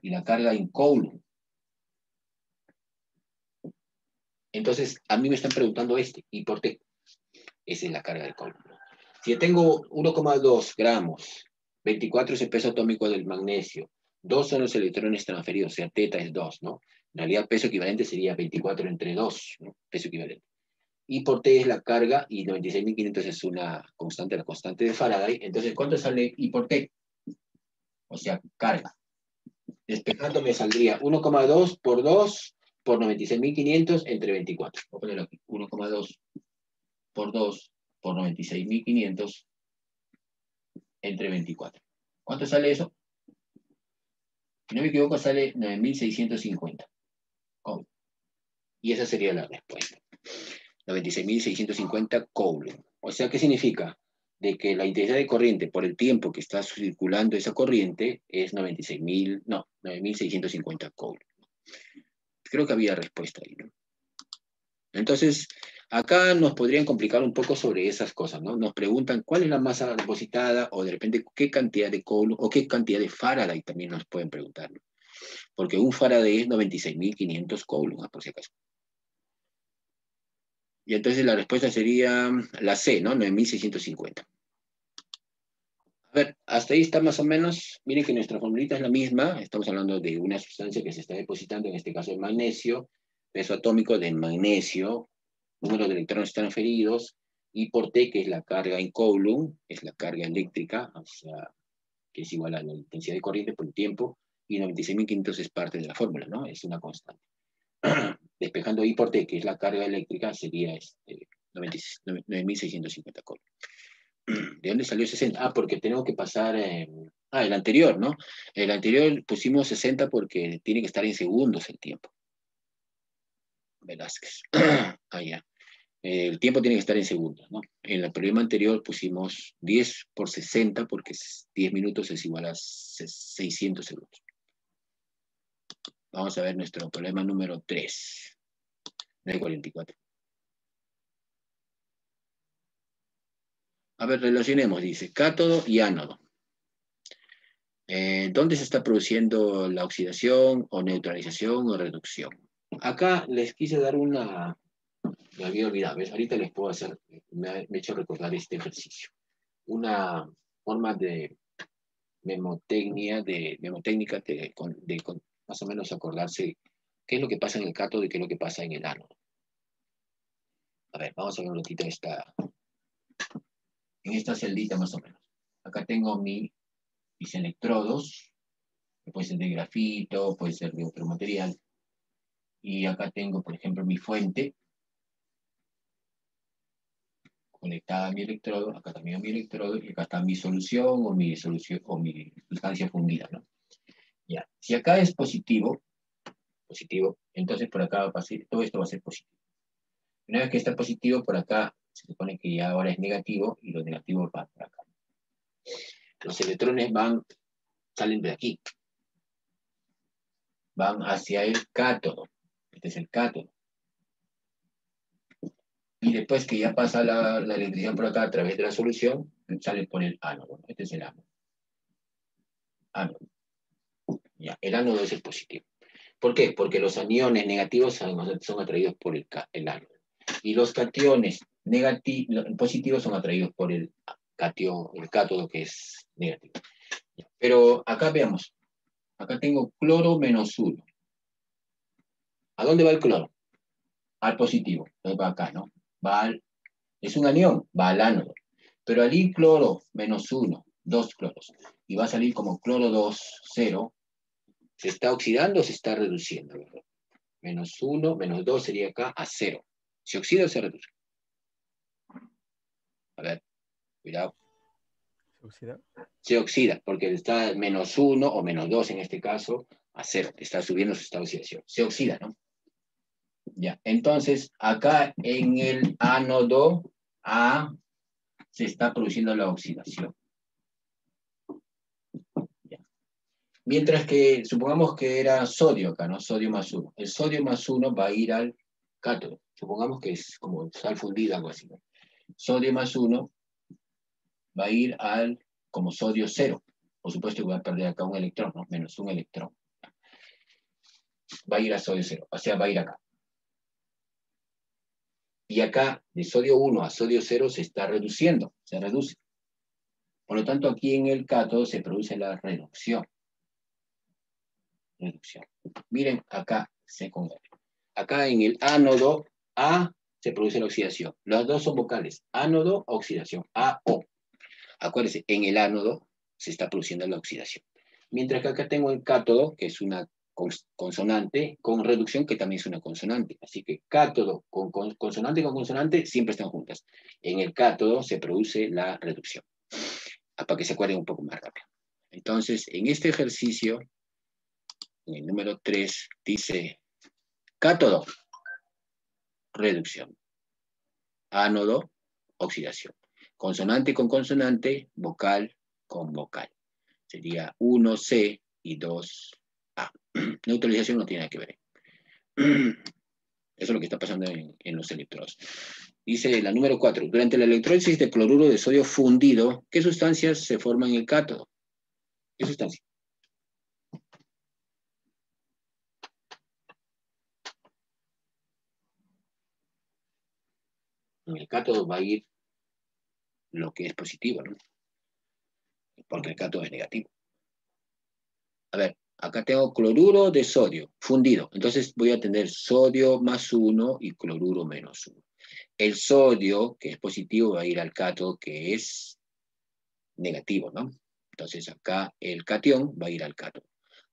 Y la carga en Coulomb. Entonces, a mí me están preguntando I por T. Esa es la carga de Coulomb. Si yo tengo 1,2 gramos, 24 es el peso atómico del magnesio, 2 son los electrones transferidos, o sea, teta es 2, ¿no? En realidad, peso equivalente sería 24 entre 2, ¿no? Peso equivalente. I por T es la carga y 96.500 es una constante, la constante de Faraday. Entonces, ¿cuánto sale I por T? O sea, carga. Despejando me saldría 1,2 por 2 por 96.500 entre 24. Voy a ponerlo aquí. 1,2 por 2 por 96.500 entre 24. ¿Cuánto sale eso? Si no me equivoco, sale 9.650. Coulomb. Y esa sería la respuesta. 96.650 Coulomb. O sea, ¿qué significa? De que la intensidad de corriente por el tiempo que está circulando esa corriente es 9.650 Coulomb. Creo que había respuesta ahí, ¿no? Entonces, acá nos podrían complicar un poco sobre esas cosas, ¿no? Nos preguntan cuál es la masa depositada o de repente qué cantidad de Coulomb o qué cantidad de Faraday también nos pueden preguntar, ¿no? Porque un Faraday es 96.500 Coulomb, por si acaso. Y entonces la respuesta sería la C, ¿no? 9.650. A ver, hasta ahí está más o menos. Miren que nuestra formulita es la misma. Estamos hablando de una sustancia que se está depositando, en este caso el magnesio, peso atómico del magnesio, número de electrones transferidos, I por T, que es la carga en Coulomb, es la carga eléctrica, o sea, que es igual a la intensidad de corriente por el tiempo, y 96.500 es parte de la fórmula, ¿no? Es una constante. Despejando I por T, que es la carga eléctrica, sería 9.650 Coulomb. ¿De dónde salió 60? Ah, porque tenemos que pasar... el anterior, ¿no? El anterior pusimos 60 porque tiene que estar en segundos el tiempo. Velázquez. Ah, ya. El tiempo tiene que estar en segundos, ¿no? En el problema anterior pusimos 10 por 60 porque 10 minutos es igual a 600 segundos. Vamos a ver nuestro problema número 3, de 44. A ver, relacionemos, dice, cátodo y ánodo. ¿Dónde se está produciendo la oxidación o neutralización o reducción? Acá les quise dar una... Me había olvidado, ¿ves? Ahorita les puedo hacer, me he hecho recordar este ejercicio. Una forma de memotécnica de más o menos acordarse qué es lo que pasa en el cátodo y qué es lo que pasa en el ánodo. A ver, vamos a ver un ratito en esta celdita más o menos. Acá tengo mis electrodos, que puede ser de grafito, puede ser de otro material. Y acá tengo, por ejemplo, mi fuente conectada a mi electrodo, acá también a mi electrodo, y acá está mi solución o mi sustancia fundida, ¿no? Ya. Si acá es positivo, entonces por acá va a pasar, todo esto va a ser positivo. Una vez que está positivo, por acá se supone que ya ahora es negativo, y los negativos van por acá. Los electrones salen de aquí, van hacia el cátodo. Este es el cátodo. Y después que ya pasa la electricidad por acá a través de la solución, sale por el ánodo. Este es el ánodo. Ánodo. Ya, el ánodo es el positivo. ¿Por qué? Porque los aniones negativos son atraídos por el ánodo. Y los cationes positivos son atraídos por el cátodo, que es negativo. Pero acá veamos. Acá tengo cloro -1. ¿A dónde va el cloro? Al positivo. Entonces va acá, ¿no? Es un anión, va al ánodo. Pero al ir cloro -1, 2 cloros, y va a salir como cloro 2, 0, ¿se está oxidando o se está reduciendo? -1, -2 sería acá a 0. ¿Se oxida o se reduce? A ver, cuidado. ¿Se oxida? Se oxida, porque está -1 o -2 en este caso, a 0. Está subiendo su estado de oxidación. Se oxida, ¿no? Ya, entonces, acá en el ánodo A se está produciendo la oxidación. Ya. Mientras que, supongamos que era sodio acá, ¿no? Sodio más 1. El sodio más 1 va a ir al cátodo. Supongamos que es como sal fundida, algo así, ¿no? Sodio más 1 va a ir al, como sodio 0. Por supuesto que voy a perder acá un electrón, ¿no? Menos un electrón. Va a ir a sodio 0, o sea, va a ir acá. Y acá, de sodio 1 a sodio 0 se está reduciendo, se reduce. Por lo tanto, aquí en el cátodo se produce la reducción. Reducción. Miren, acá, C con R. Acá en el ánodo A se produce la oxidación. Las dos son vocales. Ánodo, oxidación. AO. Acuérdense, en el ánodo se está produciendo la oxidación. Mientras que acá tengo el cátodo, que es una consonante, con reducción, que también es una consonante. Así que cátodo con consonante siempre están juntas. En el cátodo se produce la reducción. Para que se acuerden un poco más rápido. Entonces, en este ejercicio, en el número 3, dice cátodo, reducción. Ánodo, oxidación. Consonante con consonante, vocal con vocal. Sería 1C y 2A. Neutralización no tiene nada que ver. Eso es lo que está pasando en los electrodos. Dice la número 4. Durante la electrólisis de cloruro de sodio fundido, ¿qué sustancias se forman en el cátodo? ¿Qué sustancia? En el cátodo va a ir lo que es positivo, ¿no? Porque el cátodo es negativo. A ver, acá tengo cloruro de sodio fundido. Entonces voy a tener sodio más 1 y cloruro menos 1. El sodio, que es positivo, va a ir al cátodo, que es negativo, ¿no? Entonces acá el catión va a ir al cátodo.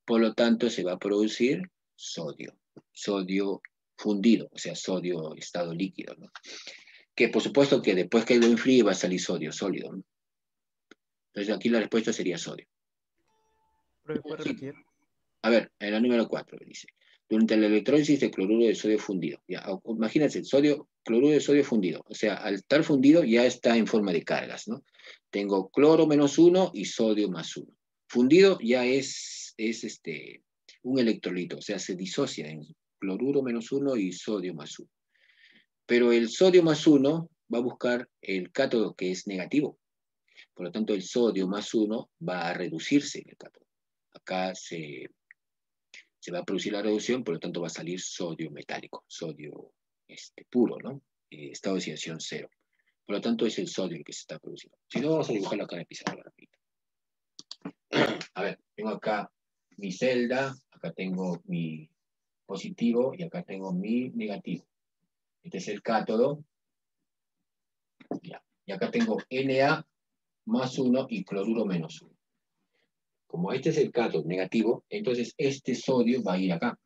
Por lo tanto, se va a producir sodio. Sodio fundido, o sea, sodio estado líquido, ¿no? Que por supuesto que después que lo enfríe va a salir sodio sólido, ¿no? Entonces aquí la respuesta sería sodio. ¿Puede repetir? A ver, en la número 4 dice, durante la electrólisis de cloruro de sodio fundido. Ya, imagínense, cloruro de sodio fundido. O sea, al estar fundido ya está en forma de cargas, ¿no? Tengo cloro menos 1 y sodio más 1. Fundido ya es un electrolito, o sea, se disocia en cloruro menos 1 y sodio más 1. Pero el sodio más 1 va a buscar el cátodo, que es negativo. Por lo tanto, el sodio más 1 va a reducirse en el cátodo. Acá se va a producir la reducción, por lo tanto va a salir sodio metálico, sodio puro, ¿no? Estado de oxidación 0. Por lo tanto, es el sodio el que se está produciendo. Si no, vamos a dibujarlo acá en el pizarro rápido. A ver, tengo acá mi celda, acá tengo mi positivo y acá tengo mi negativo. Este es el cátodo. Ya. Y acá tengo Na más 1 y cloruro menos 1. Como este es el cátodo negativo, entonces este sodio va a ir acá.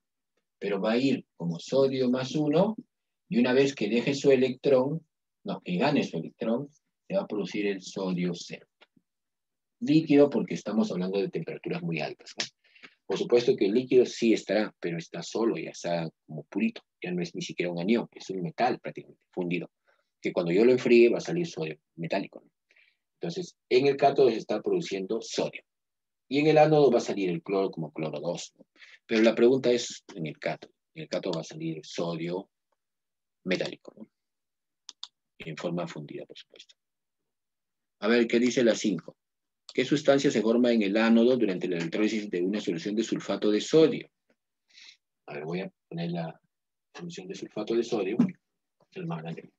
Pero va a ir como sodio más 1, y una vez que deje su electrón, no, que gane su electrón, se va a producir el sodio 0. Líquido, porque estamos hablando de temperaturas muy altas, ¿no? Por supuesto que el líquido sí estará, pero está solo, ya está como purito, ya no es ni siquiera un anión, es un metal prácticamente fundido, que cuando yo lo enfríe va a salir sodio metálico, ¿no? Entonces, en el cátodo se está produciendo sodio. Y en el ánodo va a salir el cloro como cloro 2, ¿no? Pero la pregunta es en el cátodo. En el cátodo va a salir sodio metálico, ¿no? En forma fundida, por supuesto. A ver, ¿qué dice la 5? ¿Qué sustancia se forma en el ánodo durante la electrólisis de una solución de sulfato de sodio? A ver, voy a poner la solución de sulfato de sodio. El más grande.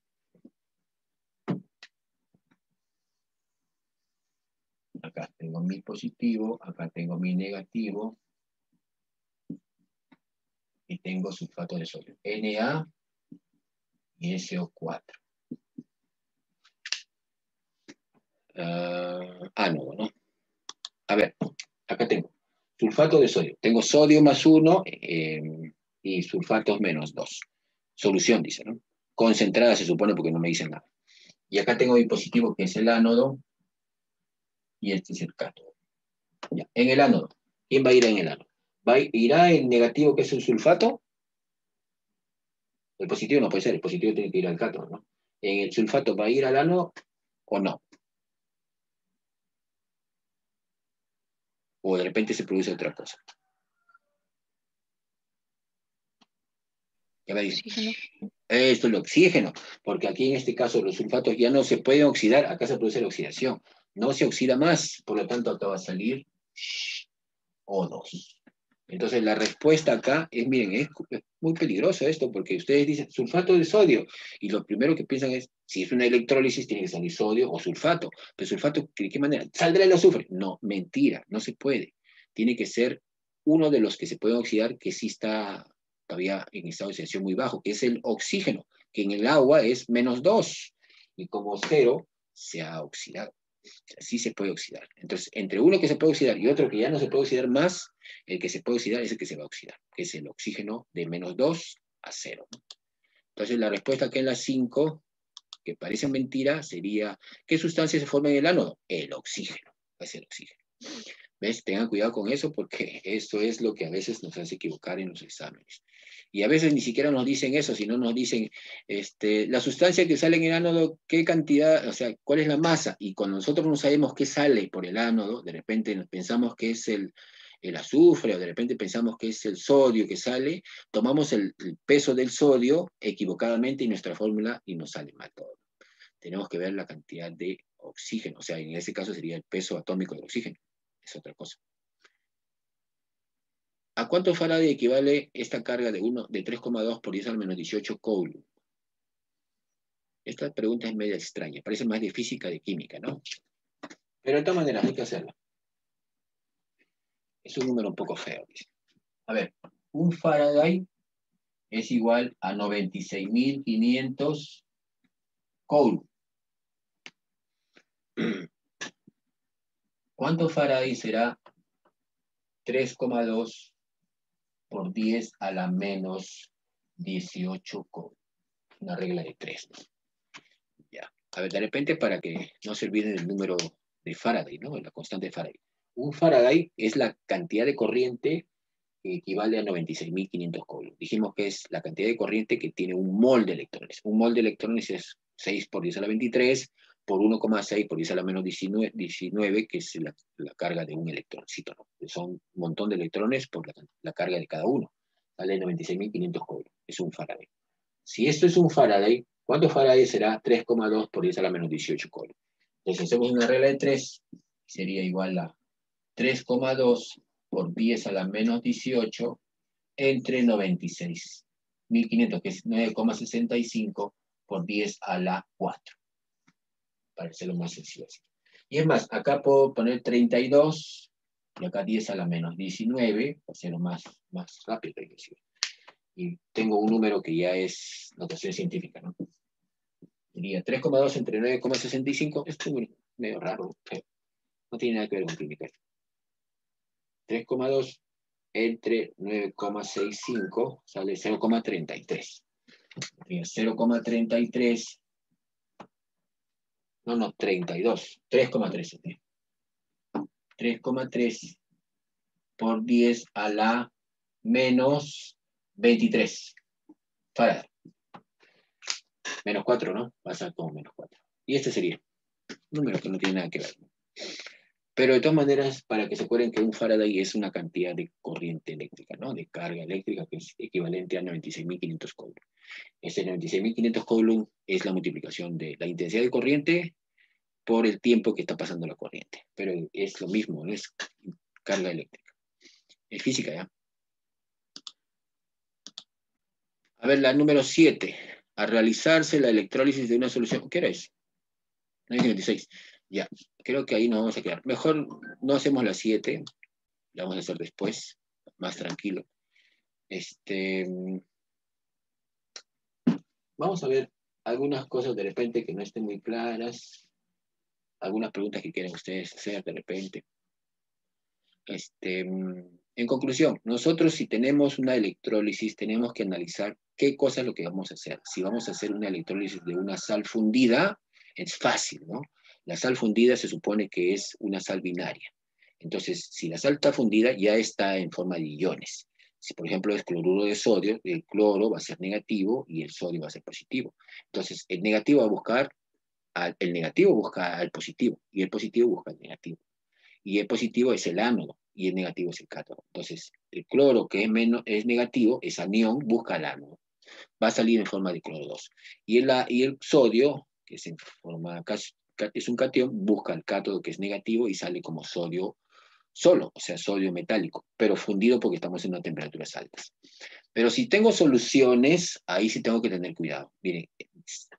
Acá tengo mi positivo, acá tengo mi negativo, y tengo sulfato de sodio, Na y SO4. Ánodo, ¿no? A ver, acá tengo sulfato de sodio. Tengo sodio más 1 y sulfatos menos 2. Solución, dice, ¿no? Concentrada se supone porque no me dicen nada. Y acá tengo mi positivo, que es el ánodo, y este es el cátodo. Ya. En el ánodo, ¿quién va a ir en el ánodo? ¿Irá el negativo, que es el sulfato? El positivo no puede ser, el positivo tiene que ir al cátodo, ¿no? ¿En el sulfato va a ir al ánodo o no? O de repente se produce otra cosa. ¿Qué me dice? Oxígeno. Esto es el oxígeno, porque aquí en este caso los sulfatos ya no se pueden oxidar, acá se produce la oxidación. No se oxida más, por lo tanto acá va a salir O2. Entonces la respuesta acá es, miren, es muy peligroso esto, porque ustedes dicen sulfato de sodio, y lo primero que piensan es, si es una electrólisis, tiene que salir sodio o sulfato. Pero sulfato, ¿de qué manera? ¿Saldrá el azufre? No, mentira, no se puede. Tiene que ser uno de los que se pueden oxidar, que sí está todavía en estado de oxidación muy bajo, que es el oxígeno, que en el agua es -2, y como 0 se ha oxidado. Sí se puede oxidar. Entonces, entre uno que se puede oxidar y otro que ya no se puede oxidar más, el que se puede oxidar es el que se va a oxidar, que es el oxígeno de -2 a 0. Entonces, la respuesta que en la 5, que parece mentira, sería, ¿qué sustancia se forma en el ánodo? El oxígeno. Es el oxígeno. ¿Ves? Tengan cuidado con eso, porque esto es lo que a veces nos hace equivocar en los exámenes. Y a veces ni siquiera nos dicen eso, sino nos dicen, la sustancia que sale en el ánodo, ¿qué cantidad, o sea, cuál es la masa? Y cuando nosotros no sabemos qué sale por el ánodo, de repente pensamos que es el azufre, o de repente pensamos que es el sodio que sale, tomamos el peso del sodio equivocadamente y nuestra fórmula y nos sale mal todo. Tenemos que ver la cantidad de oxígeno, o sea, en ese caso sería el peso atómico del oxígeno. Es otra cosa. ¿A cuánto Faraday equivale esta carga de 3,2 por 10 al menos 18 Coulomb? Esta pregunta es media extraña, parece más de física de química, ¿no? Pero de todas maneras hay que hacerla. Es un número un poco feo, dice. A ver, un Faraday es igual a 96.500 Coulomb. ¿Cuánto Faraday será 3,2 por 10 a la menos 18 Coulomb? Una regla de 3, ¿no? Ya. A ver, de repente, para que no se olviden del número de Faraday, ¿no? La constante de Faraday. Un Faraday es la cantidad de corriente que equivale a 96.500 Coulomb. Dijimos que es la cantidad de corriente que tiene un mol de electrones. Un mol de electrones es 6 por 10 a la 23 por 1,6 por 10 a la menos 19, que es la carga de un electroncito, ¿no? Que son un montón de electrones por la carga de cada uno. Sale 96.500 Coulomb. Es un Faraday. Si esto es un Faraday, ¿cuánto Faraday será 3,2 por 10 a la menos 18 Coulomb? Entonces hacemos una regla de 3, sería igual a 3,2 por 10 a la menos 18 entre 96.500, que es 9,65 por 10 a la 4. Para hacerlo más sencillo así. Y es más, acá puedo poner 32 y acá 10 a la menos 19, para hacerlo más rápido. Y tengo un número que ya es notación científica, ¿no? Sería 3,2 entre 9,65. Esto es medio raro, pero no tiene nada que ver con química. 3,2 entre 9,65 sale 0,33. 0,33. No, 32. 3,3. 3,3 por 10 a la menos 23. Faraday. Menos 4, ¿no? Va a ser como menos 4. Y este sería un número que no tiene nada que ver. Pero de todas maneras, para que se acuerden que un Faraday es una cantidad de corriente eléctrica, ¿no? De carga eléctrica, que es equivalente a 96.500 Coulomb. Ese 96.500 Coulomb es la multiplicación de la intensidad de corriente por el tiempo que está pasando la corriente. Pero es lo mismo, no es carga eléctrica. Es física, ¿ya? A ver, la número 7. Al realizarse la electrólisis de una solución. ¿Qué hora es? 9:56. Ya, creo que ahí nos vamos a quedar. Mejor no hacemos la 7. La vamos a hacer después, más tranquilo. Vamos a ver algunas cosas de repente que no estén muy claras. Algunas preguntas que quieran ustedes hacer de repente. En conclusión, nosotros si tenemos una electrólisis tenemos que analizar qué cosa es lo que vamos a hacer. Si vamos a hacer una electrólisis de una sal fundida, es fácil, ¿no? La sal fundida se supone que es una sal binaria. Entonces, si la sal está fundida, ya está en forma de iones. Si, por ejemplo, es cloruro de sodio, el cloro va a ser negativo y el sodio va a ser positivo. Entonces, el negativo va a buscar, el negativo busca al positivo y el positivo busca al negativo. Y el positivo es el ánodo y el negativo es el cátodo. Entonces, el cloro que es negativo, es anión, busca al ánodo. Va a salir en forma de cloro 2. Y el sodio, que es en forma, es un catión, busca el cátodo que es negativo y sale como sodio solo, o sea, sodio metálico, pero fundido porque estamos en temperaturas altas. Pero si tengo soluciones, ahí sí tengo que tener cuidado. Miren,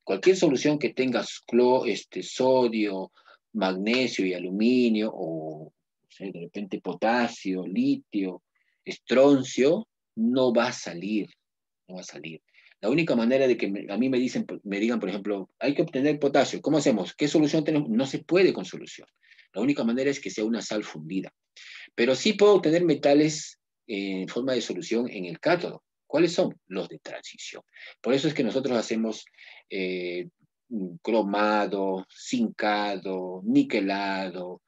cualquier solución que tenga sodio, magnesio y aluminio, o no sé, de repente potasio, litio, estroncio, no va a salir, no va a salir. La única manera de que a mí me digan, por ejemplo, hay que obtener potasio, ¿cómo hacemos? ¿Qué solución tenemos? No se puede con solución. La única manera es que sea una sal fundida. Pero sí puedo obtener metales en forma de solución en el cátodo. ¿Cuáles son? Los de transición. Por eso es que nosotros hacemos cromado, zincado, niquelado,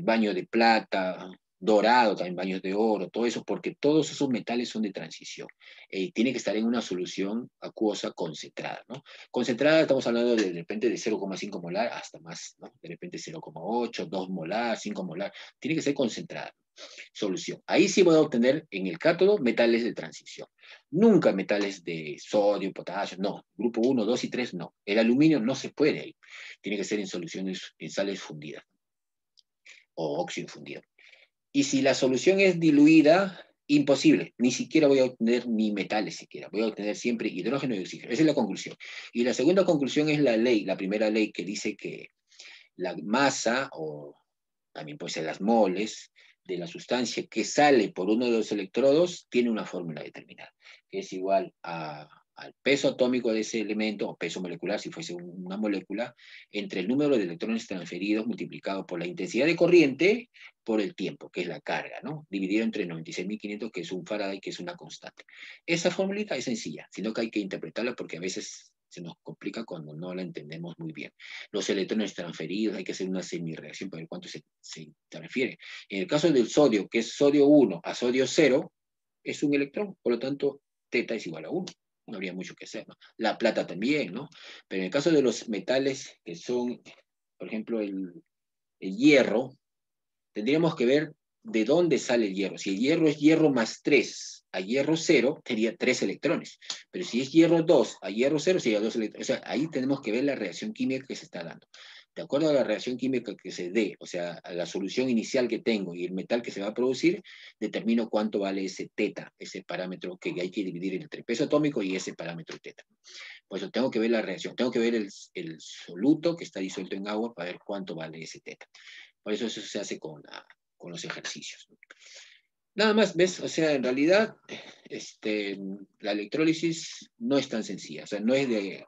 baño de plata, dorado, también baños de oro, todo eso, porque todos esos metales son de transición. Tiene que estar en una solución acuosa concentrada, ¿no? Concentrada estamos hablando de repente de 0,5 molar hasta más, ¿no? De repente 0,8, 2 molar, 5 molar. Tiene que ser concentrada. Solución. Ahí sí voy a obtener en el cátodo metales de transición. Nunca metales de sodio, potasio, no. Grupo 1, 2 y 3, no. El aluminio no se puede ahí. Tiene que ser en soluciones, en sales fundidas o óxido fundido. Y si la solución es diluida, imposible. Ni siquiera voy a obtener ni metales siquiera. Voy a obtener siempre hidrógeno y oxígeno. Esa es la conclusión. Y la segunda conclusión es la ley, la primera ley que dice que la masa, o también puede ser las moles, de la sustancia que sale por uno de los electrodos, tiene una fórmula determinada, que es igual al peso atómico de ese elemento, o peso molecular, si fuese una molécula, entre el número de electrones transferidos multiplicado por la intensidad de corriente por el tiempo, que es la carga, ¿no? Dividido entre 96.500, que es un Faraday, que es una constante. Esa fórmula es sencilla, sino que hay que interpretarla porque a veces se nos complica cuando no la entendemos muy bien. Los electrones transferidos, hay que hacer una semireacción para ver cuánto se transfiere. En el caso del sodio, que es sodio 1 a sodio 0, es un electrón, por lo tanto, teta es igual a 1. No habría mucho que hacer, ¿no? La plata también, ¿no? Pero en el caso de los metales que son, por ejemplo, el hierro, tendríamos que ver de dónde sale el hierro. Si el hierro es hierro más 3 a hierro 0, sería 3 electrones. Pero si es hierro 2 a hierro 0, sería 2 electrones. O sea, ahí tenemos que ver la reacción química que se está dando. De acuerdo a la reacción química que se dé, o sea, a la solución inicial que tengo y el metal que se va a producir, determino cuánto vale ese teta, ese parámetro que hay que dividir entre peso atómico y ese parámetro teta. Por eso tengo que ver la reacción, tengo que ver el soluto que está disuelto en agua para ver cuánto vale ese teta. Por eso se hace con los ejercicios. Nada más, ¿ves? O sea, en realidad, la electrólisis no es tan sencilla. O sea, no es de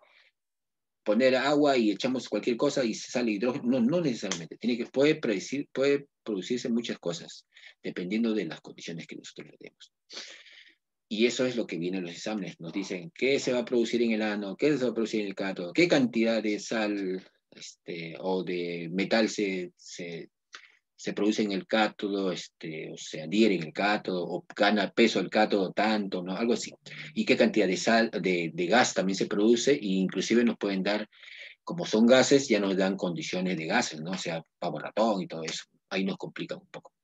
poner agua y echamos cualquier cosa y sale hidrógeno. No, no necesariamente. Puede producirse muchas cosas, dependiendo de las condiciones que nosotros le demos. Y eso es lo que viene en los exámenes. Nos dicen qué se va a producir en el ánodo, qué se va a producir en el cátodo, qué cantidad de sal o de metal se produce en el cátodo, o se adhiere en el cátodo, o gana peso el cátodo tanto, ¿no? Algo así. Y qué cantidad de sal, de gas también se produce, e inclusive nos pueden dar, como son gases, ya nos dan condiciones de gases, ¿no? O sea, pavo ratón y todo eso. Ahí nos complica un poco.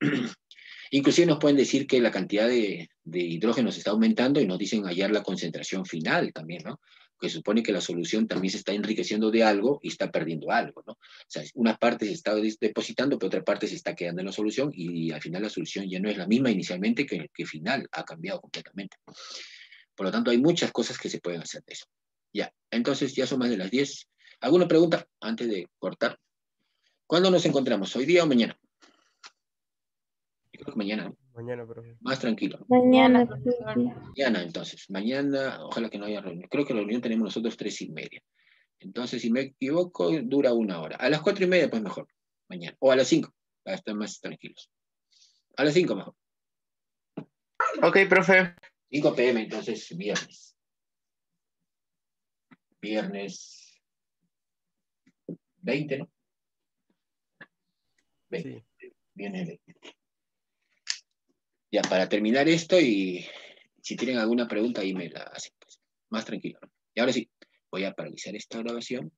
Inclusive nos pueden decir que la cantidad de hidrógeno se está aumentando y nos dicen hallar la concentración final también, ¿no? Que supone que la solución también se está enriqueciendo de algo y está perdiendo algo, ¿no? O sea, una parte se está depositando, pero otra parte se está quedando en la solución y al final la solución ya no es la misma inicialmente que final, ha cambiado completamente. Por lo tanto, hay muchas cosas que se pueden hacer de eso. Ya, entonces ya son más de las 10. ¿Alguna pregunta antes de cortar? ¿Cuándo nos encontramos? ¿Hoy día o mañana? Yo creo que mañana, ¿no? Mañana, profe. Más tranquilo. Mañana, Mañana, entonces. Mañana, ojalá que no haya reunión. Creo que la reunión tenemos nosotros 3:30. Entonces, si me equivoco, dura 1 hora. A las 4:30, pues mejor. Mañana. O a las 5, para estar más tranquilos. A las 5 mejor. Ok, profe. 5 p.m. entonces, viernes. Viernes 20, ¿no? Ven, Sí. viene eléctrico. Ya, para terminar esto y si tienen alguna pregunta ahí me la hacen, pues. Más tranquilo, ¿no? Y ahora sí, voy a paralizar esta grabación.